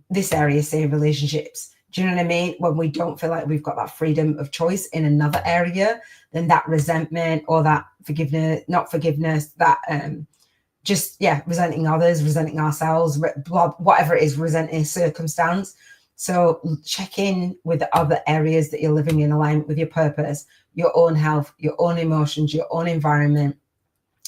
this area, say relationships. Do you know what I mean? When we don't feel like we've got that freedom of choice in another area, then that resentment or that forgiveness, not forgiveness, that just, yeah, resenting others, resenting ourselves, whatever it is, resenting a circumstance. So check in with the other areas that you're living in alignment with your purpose, your own health, your own emotions, your own environment,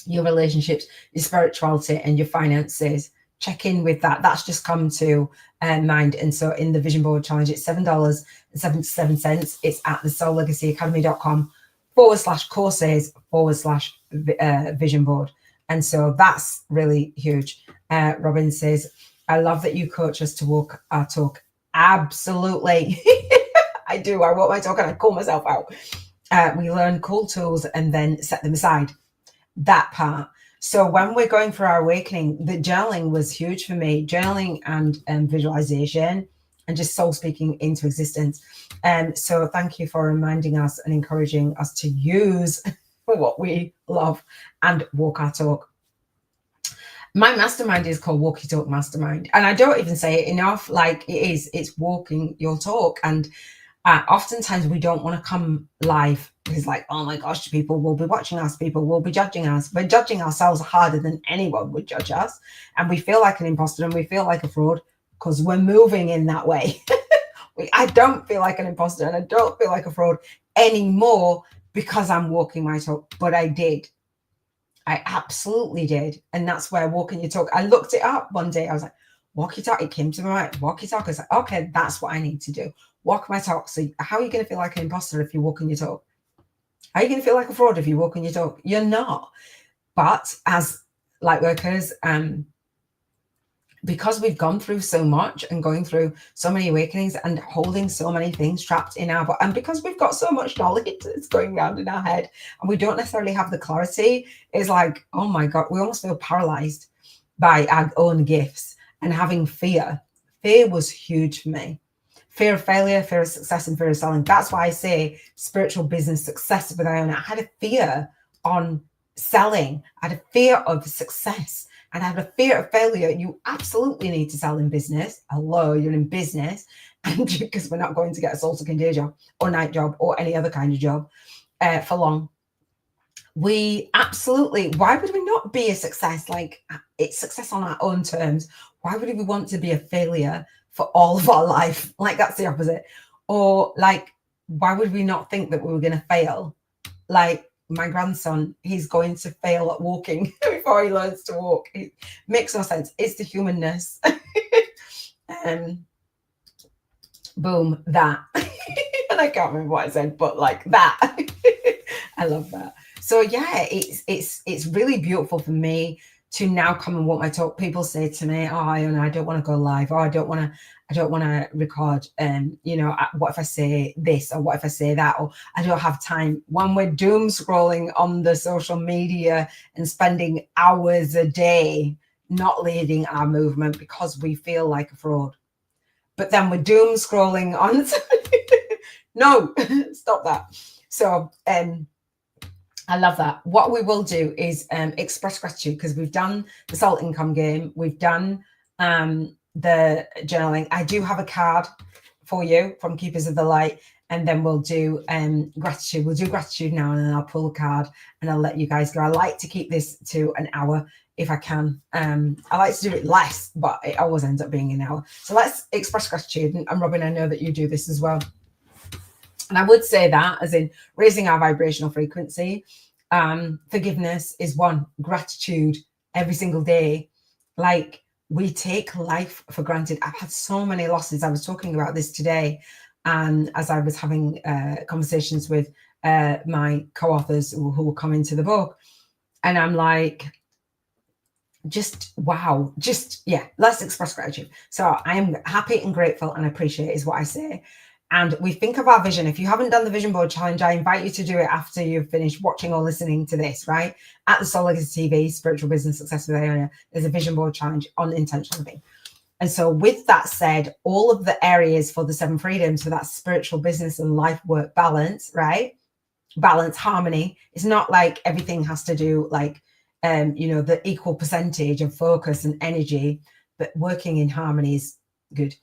your relationships, your spirituality, and your finances. Check in with that. That's just come to mind. And so in the Vision Board Challenge, it's $7.77. It's at thesoullegacyacademy.com/courses/vision board. And so that's really huge. Robin says, I love that you coach us to walk our talk. Absolutely. I do. I walk my talk and I call myself out. We learn cool tools and then set them aside. That part. So when we're going through our awakening, the journaling was huge for me. Journaling and visualization and just soul speaking into existence. So thank you for reminding us and encouraging us to use what we love and walk our talk. My mastermind is called Walk Your Talk Mastermind. And I don't even say it enough. Like it's walking your talk. And oftentimes we don't want to come live. It's like, oh my gosh, people will be watching us. People will be judging us. We're judging ourselves harder than anyone would judge us. And we feel like an imposter and we feel like a fraud because we're moving in that way. I don't feel like an imposter and I don't feel like a fraud anymore because I'm walking my talk. But I did. I absolutely did. And that's where walking your talk. I looked it up one day. I was like, walk your talk. It came to my mind. Walk your talk. I was like, okay, that's what I need to do. Walk my talk. So how are you going to feel like an imposter if you walk in your talk? How are you going to feel like a fraud if you walk in your talk? You're not. But as light workers, because we've gone through so much and going through so many awakenings and holding so many things trapped in our body, and because we've got so much knowledge that's going around in our head and we don't necessarily have the clarity, it's like, oh my God, we almost feel paralyzed by our own gifts and having fear. Fear was huge for me. Fear of failure, fear of success, and fear of selling. That's why I say spiritual business success with Iona. I had a fear on selling. I had a fear of success. And I had a fear of failure. You absolutely need to sell in business. Hello, you're in business. And because we're not going to get a soul sucking day job or night job or any other kind of job for long. We absolutely, why would we not be a success? Like it's success on our own terms. Why would we want to be a failure for all of our life? Like that's the opposite. Or like, why would we not think that we were going to fail? Like my grandson, he's going to fail at walking before he learns to walk. It makes no sense. It's the humanness. Boom, that. And I can't remember what I said, but like that. I love that. So yeah, it's really beautiful for me to now come and walk my talk. People say to me, oh, I don't want to go live, or I don't want to record, what if I say this, or what if I say that, or I don't have time. When we're doom scrolling on the social media and spending hours a day not leading our movement because we feel like a fraud, but then we're doom scrolling on no, stop that. So I love that. What we will do is express gratitude, because we've done the soul income game. We've done the journaling. I do have a card for you from Keepers of the Light, and then we'll do gratitude. We'll do gratitude now, and then I'll pull a card and I'll let you guys go. I like to keep this to an hour if I can. I like to do it less, but it always ends up being an hour. So let's express gratitude. And Robin, I know that you do this as well. And I would say that as in raising our vibrational frequency. Forgiveness is one. Gratitude every single day. Like we take life for granted. I've had so many losses. I was talking about this today, and as I was having conversations with my co-authors who will come into the book, and I'm like, just wow, let's express gratitude. So I am happy and grateful and appreciate is what I say. And we think of our vision. If you haven't done the Vision Board Challenge, I invite you to do it after you've finished watching or listening to this, right? At the Soul Legacy TV, Spiritual Business Success with Iona, there's a Vision Board Challenge on intentional living. And so with that said, all of the areas for the 7 freedoms for that spiritual business and life work balance, right? Balance, harmony. It's not like everything has to do like, the equal percentage of focus and energy, but working in harmony is good.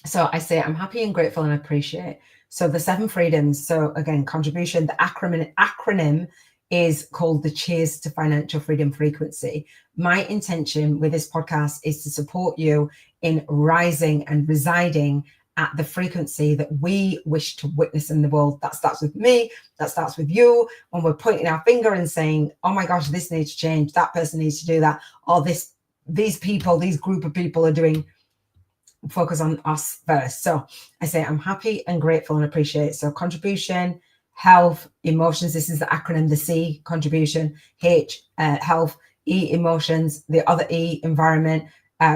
So I say I'm happy and grateful and appreciate. So the 7 freedoms. So again, contribution, the acronym is called the Cheers to Financial Freedom frequency. My intention with this podcast is to support you in rising and residing at the frequency that we wish to witness in the world. That starts with me, that starts with you, when we're pointing our finger and saying, oh my gosh, this needs to change, that person needs to do that, or these people, these group of people are doing. Focus on us first. So I say I'm happy and grateful and appreciate. So contribution, health, emotions. This is the acronym, the C, contribution, H, health, E, emotions, the other E, environment,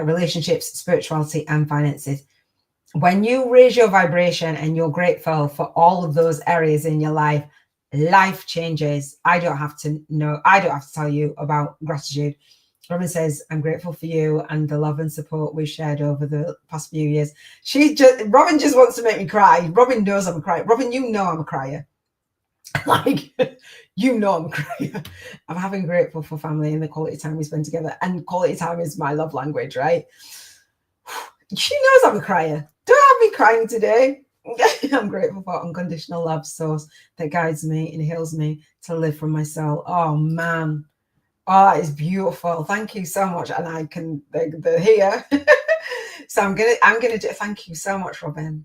relationships, spirituality, and finances. When you raise your vibration and you're grateful for all of those areas in your life, life changes. I don't have to tell you about gratitude. Robin says, I'm grateful for you and the love and support we've shared over the past few years. Robin just wants to make me cry. Robin knows I'm a crier. Robin, you know I'm a crier. Like, you know I'm a crier. I'm having grateful for family and the quality time we spend together. And quality time is my love language, right? She knows I'm a crier. Don't have me crying today. I'm grateful for unconditional love source that guides me and heals me to live from my soul. Oh, man. Oh, that is beautiful. Thank you so much. And I can, they're here. So I'm gonna do, thank you so much, Robin.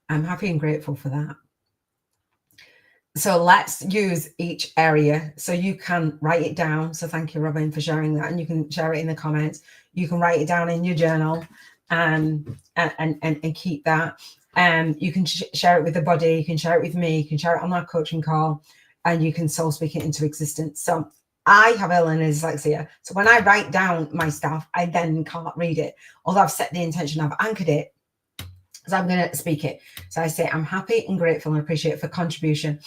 I'm happy and grateful for that. So let's use each area. So you can write it down. So thank you, Robin, for sharing that. And you can share it in the comments. You can write it down in your journal and keep that. You can share it with the body. You can share it with me. You can share it on our coaching call. And you can soul speak it into existence. So I have Ellen dyslexia. So when I write down my stuff, I then can't read it. Although I've set the intention, I've anchored it. So I'm going to speak it. So I say, I'm happy and grateful and appreciate for contribution.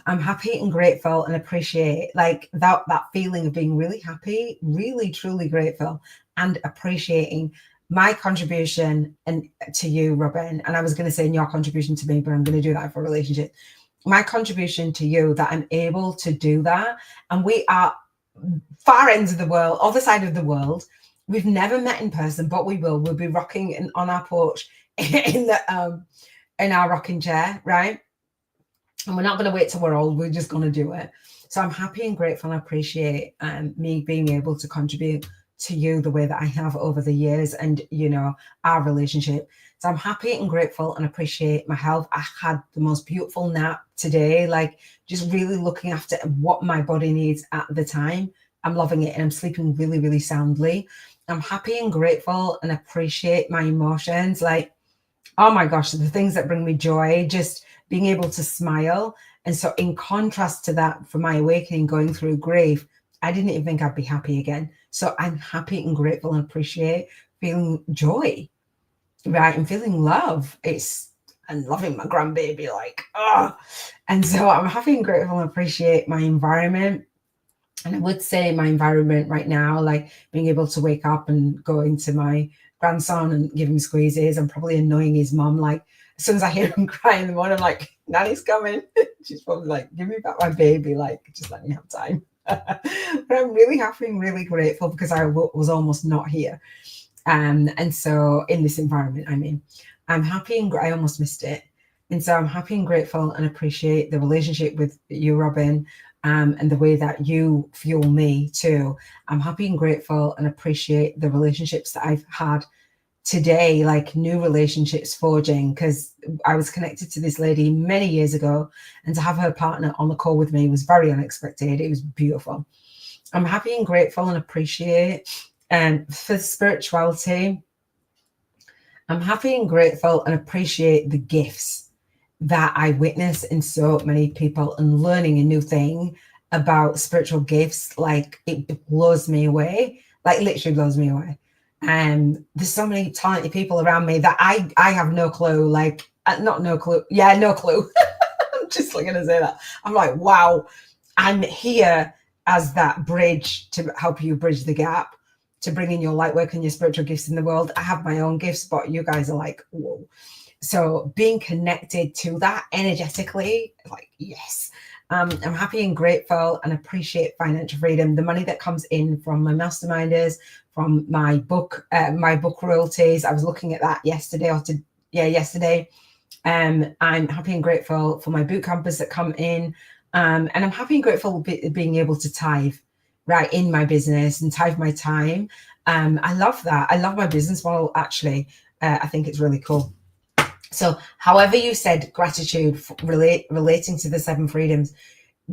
I'm happy and grateful and appreciate like that feeling of being really happy, really, truly grateful and appreciating my contribution and to you, Robin. And I was going to say your contribution to me, but I'm going to do that for a relationship. My contribution to you, that I'm able to do that. And we are far ends of the world, other side of the world. We've never met in person, but we will. We'll be rocking on our porch in our rocking chair, right? And we're not going to wait till we're old. We're just going to do it. So I'm happy and grateful and appreciate me being able to contribute to you the way that I have over the years and, you know, our relationship. So I'm happy and grateful and appreciate my health. I had the most beautiful nap today, like just really looking after what my body needs at the time. I'm loving it and I'm sleeping really, really soundly. I'm happy and grateful and appreciate my emotions. Like, oh my gosh, the things that bring me joy, just being able to smile. And so in contrast to that, for my awakening, going through grief, I didn't even think I'd be happy again. So I'm happy and grateful and appreciate feeling joy, right? And feeling love. And loving my grandbaby, like, oh. And so I'm happy and grateful and appreciate my environment. And I would say my environment right now, like being able to wake up and go into my grandson and give him squeezes. I'm probably annoying his mom. Like, as soon as I hear him cry in the morning, I'm like, Nanny's coming. She's probably like, give me back my baby. Like, just let me have time. But I'm really happy and really grateful because I was almost not here. And so in this environment, I mean, I'm happy and I almost missed it. And so I'm happy and grateful and appreciate the relationship with you, Robin, and the way that you fuel me too. I'm happy and grateful and appreciate the relationships that I've had today, like new relationships forging, because I was connected to this lady many years ago, and to have her partner on the call with me was very unexpected. It was beautiful. I'm happy and grateful and appreciate for spirituality. I'm happy and grateful and appreciate the gifts that I witness in so many people and learning a new thing about spiritual gifts. Like, it blows me away, like literally blows me away. And there's so many talented people around me that I have no clue, like not no clue. Yeah, no clue. I'm just going to say that. I'm like, wow, I'm here as that bridge to help you bridge the gap, to bring in your light work and your spiritual gifts in the world. I have my own gifts, but you guys are like, whoa. So being connected to that energetically, like, yes. I'm happy and grateful and appreciate financial freedom, the money that comes in from my masterminders, from my book royalties. I was looking at that yesterday, yesterday. I'm happy and grateful for my boot campers that come in. And I'm happy and grateful being able to tithe right in my business and tithe my time. I love that. I love my business model, actually. I think it's really cool. So however you said gratitude relating to the 7 freedoms,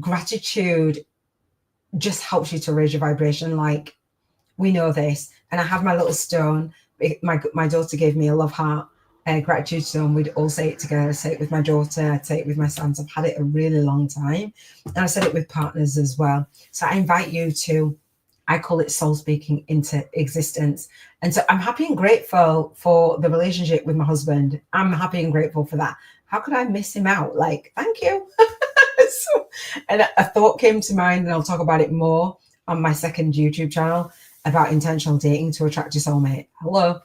gratitude just helps you to raise your vibration. Like, we know this. And I have my little stone. My daughter gave me a love heart gratitude stone. We'd all say it together. I say it with my daughter. I'd say it with my sons. I've had it a really long time. And I said it with partners as well. So I invite you to, I call it soul speaking into existence. And so I'm happy and grateful for the relationship with my husband. I'm happy and grateful for that. How could I miss him out? Like, thank you. So, and a thought came to mind, and I'll talk about it more on my second YouTube channel about intentional dating to attract your soulmate. Hello.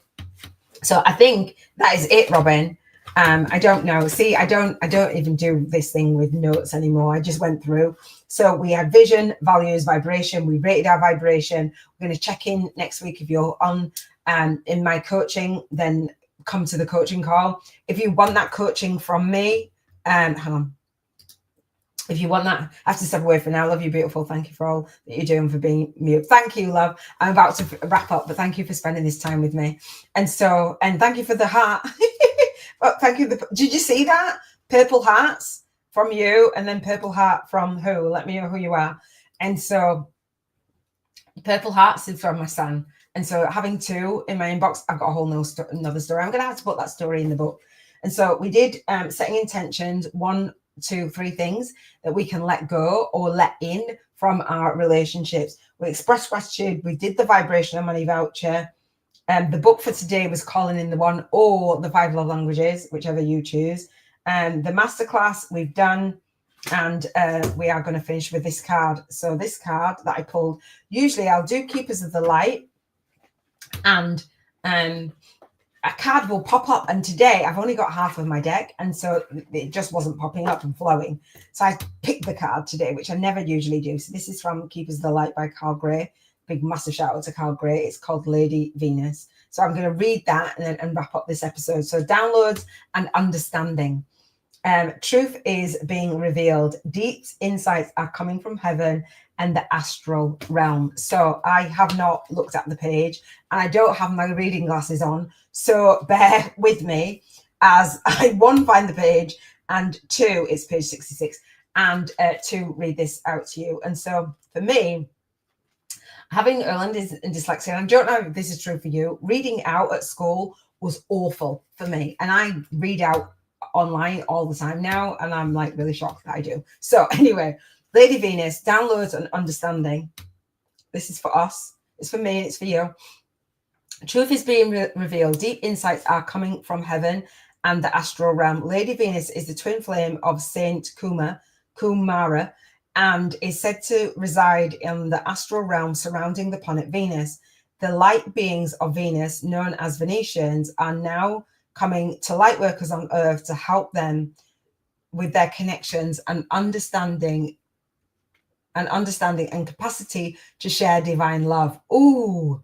So I think that is it, Robin. I don't know. See, I don't even do this thing with notes anymore. I just went through. So we had vision, values, vibration. We rated our vibration. We're going to check in next week. If you're on in my coaching, then come to the coaching call. If you want that coaching from me, hang on. If you want that, I have to step away for now. Love you, beautiful. Thank you for all that you're doing for being mute. Thank you, love. I'm about to wrap up, but thank you for spending this time with me. And thank you for the heart. Well, thank you. Did you see that? Purple hearts from you, and then purple heart from who? Let me know who you are. And so purple hearts is from my son. And so having 2 in my inbox, I've got a whole another story. I'm going to have to put that story in the book. And so we did setting intentions, 1, 2, 3 things that we can let go or let in from our relationships. We expressed gratitude. We did the vibrational money voucher. The book for today was Calling in the One or the 5 love languages, whichever you choose. The masterclass we've done, and we are going to finish with this card. So this card that I pulled, usually I'll do Keepers of the Light, and a card will pop up, and today I've only got half of my deck, and so it just wasn't popping up and flowing. So I picked the card today, which I never usually do. So this is from Keepers of the Light by Carl Gray. Big massive shout out to Carl Gray. It's called Lady Venus. So I'm going to read that and wrap up this episode. So downloads and understanding. Truth is being revealed. Deep insights are coming from heaven and the astral realm. So I have not looked at the page, and I don't have my reading glasses on. So bear with me as I, 1, find the page, and 2, it's page 66, and 2, read this out to you. And so for me, having Erland and dyslexia, and I don't know if this is true for you, reading out at school was awful for me. And I read out online all the time now, and I'm like really shocked that I do. So anyway, Lady Venus, downloads and understanding. This is for us. It's for me. It's for you. Truth is being revealed. Deep insights are coming from heaven and the astral realm. Lady Venus is the twin flame of Saint Kumara, and is said to reside in the astral realm surrounding the planet Venus. The light beings of Venus, known as Venetians, are now coming to light workers on Earth to help them with their connections and understanding and capacity to share divine love. Ooh,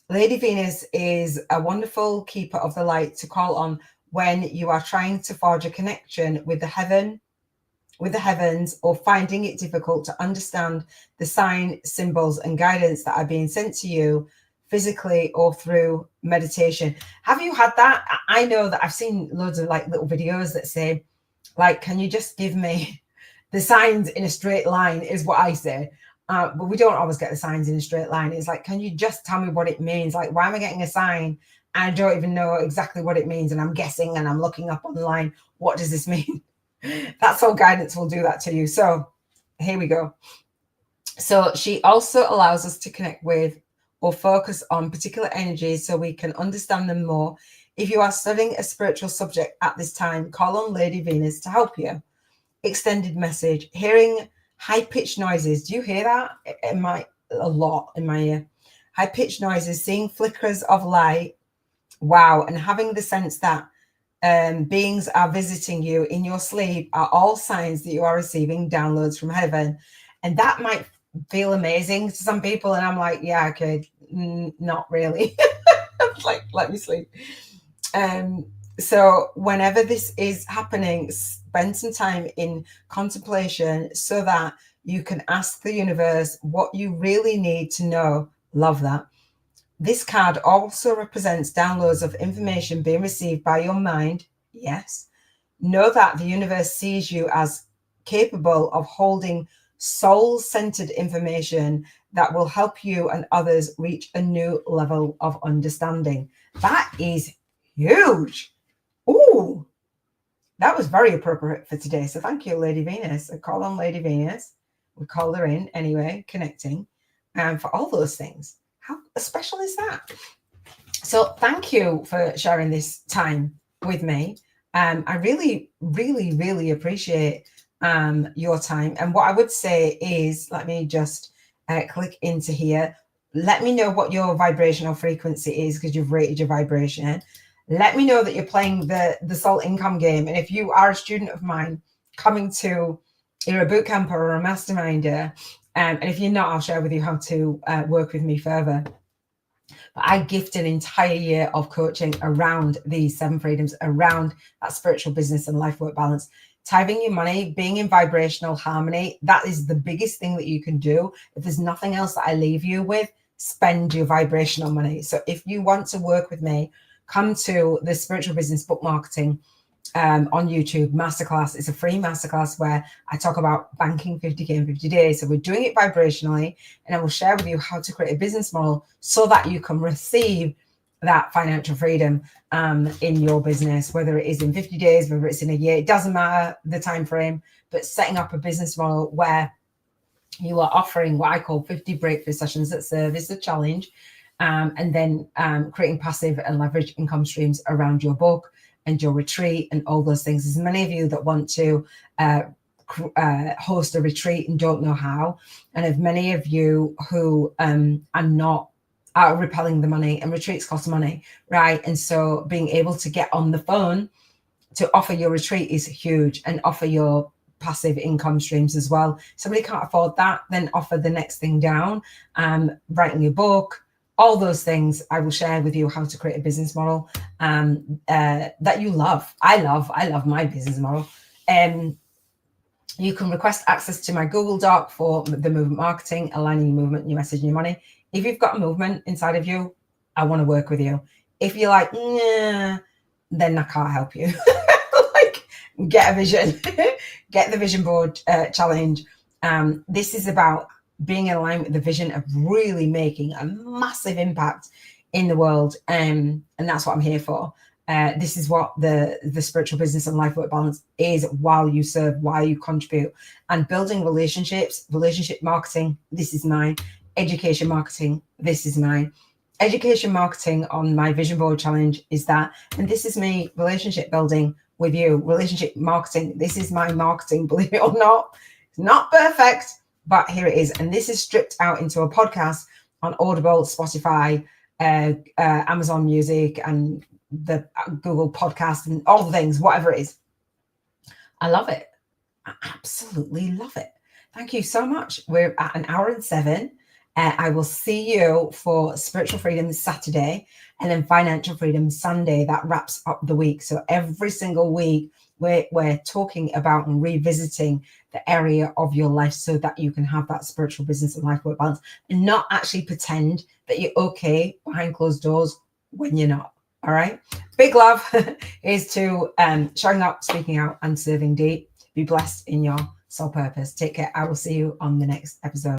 Lady Venus is a wonderful keeper of the light to call on when you are trying to forge a connection with the heavens, or finding it difficult to understand the sign, symbols, and guidance that are being sent to you physically or through meditation. Have you had that? I know that I've seen loads of like little videos that say, like, can you just give me the signs in a straight line, is what I say. But we don't always get the signs in a straight line. It's like, can you just tell me what it means? Like, why am I getting a sign? I don't even know exactly what it means. And I'm guessing and I'm looking up online. What does this mean? That soul guidance will do that to you. So here we go. So she also allows us to connect with or focus on particular energies so we can understand them more. If you are studying a spiritual subject at this time, call on Lady Venus to help you. Extended message. Hearing high-pitched noises. Do you hear that? A lot in my ear. High-pitched noises, seeing flickers of light. Wow. And having the sense that beings are visiting you in your sleep are all signs that you are receiving downloads from heaven. And that might feel amazing to some people. And I'm like, yeah, okay, not really. Like, let me sleep. So whenever this is happening, spend some time in contemplation so that you can ask the universe what you really need to know. Love that. This card also represents downloads of information being received by your mind. Yes. Know that the universe sees you as capable of holding soul-centered information that will help you and others reach a new level of understanding. That is huge. Ooh, that was very appropriate for today. So thank you, Lady Venus. I call on Lady Venus. We called her in anyway, connecting, and for all those things. How special is that? So thank you for sharing this time with me. I really, really, really appreciate your time. And what I would say is, let me just click into here. Let me know what your vibrational frequency is, because you've rated your vibration. Let me know that you're playing the Soul Income game. And if you are a student of mine coming to either a boot camper or a masterminder, and if you're not, I'll share with you how to work with me further. But I gift an entire year of coaching around these 7 freedoms, around that spiritual business and life work balance. Tithing your money, being in vibrational harmony, that is the biggest thing that you can do. If there's nothing else that I leave you with, spend your vibrational money. So if you want to work with me, come to the Spiritual Business Book Marketing on YouTube masterclass. It's a free masterclass where I talk about banking 50K in 50 days. So we're doing it vibrationally, and I will share with you how to create a business model so that you can receive that financial freedom in your business, whether it is in 50 days, whether it's in a year, it doesn't matter the time frame, but setting up a business model where you are offering what I call 50 breakthrough sessions that serve as a challenge, and then creating passive and leverage income streams around your book and your retreat and all those things. There's many of you that want to host a retreat and don't know how, and of many of you who are repelling the money, and retreats cost money, right? And so being able to get on the phone to offer your retreat is huge, and offer your passive income streams as well. Somebody can't afford that, then offer the next thing down, writing your book, all those things. I will share with you how to create a business model that you love. I love my business model. You can request access to my Google Doc for the movement marketing, aligning your movement, your message, and your money. If you've got a movement inside of you, I want to work with you. If you're like, nah, then I can't help you. Like, get a vision, get the vision board challenge. This is about being in alignment with the vision of really making a massive impact in the world. And that's what I'm here for. This is what the spiritual business and life work balance is, while you serve, while you contribute, and building relationships, relationship marketing. This is mine. Education marketing. This is mine. Education marketing on my vision board challenge is that, and this is me relationship building with you. Relationship marketing. This is my marketing, believe it or not. It's not perfect, but here it is. And this is stripped out into a podcast on Audible, Spotify, Amazon Music, and the Google podcast, and all the things, whatever it is. I love it. I absolutely love it. Thank you so much. We're at 1 hour and 7. I will see you for Spiritual Freedom Saturday, and then Financial Freedom Sunday. That wraps up the week. So every single week, we're talking about and revisiting the area of your life so that you can have that spiritual business and life work balance, and not actually pretend that you're okay behind closed doors when you're not. All right. Big love is to showing up, speaking out, and serving deep. Be blessed in your soul purpose. Take care. I will see you on the next episode.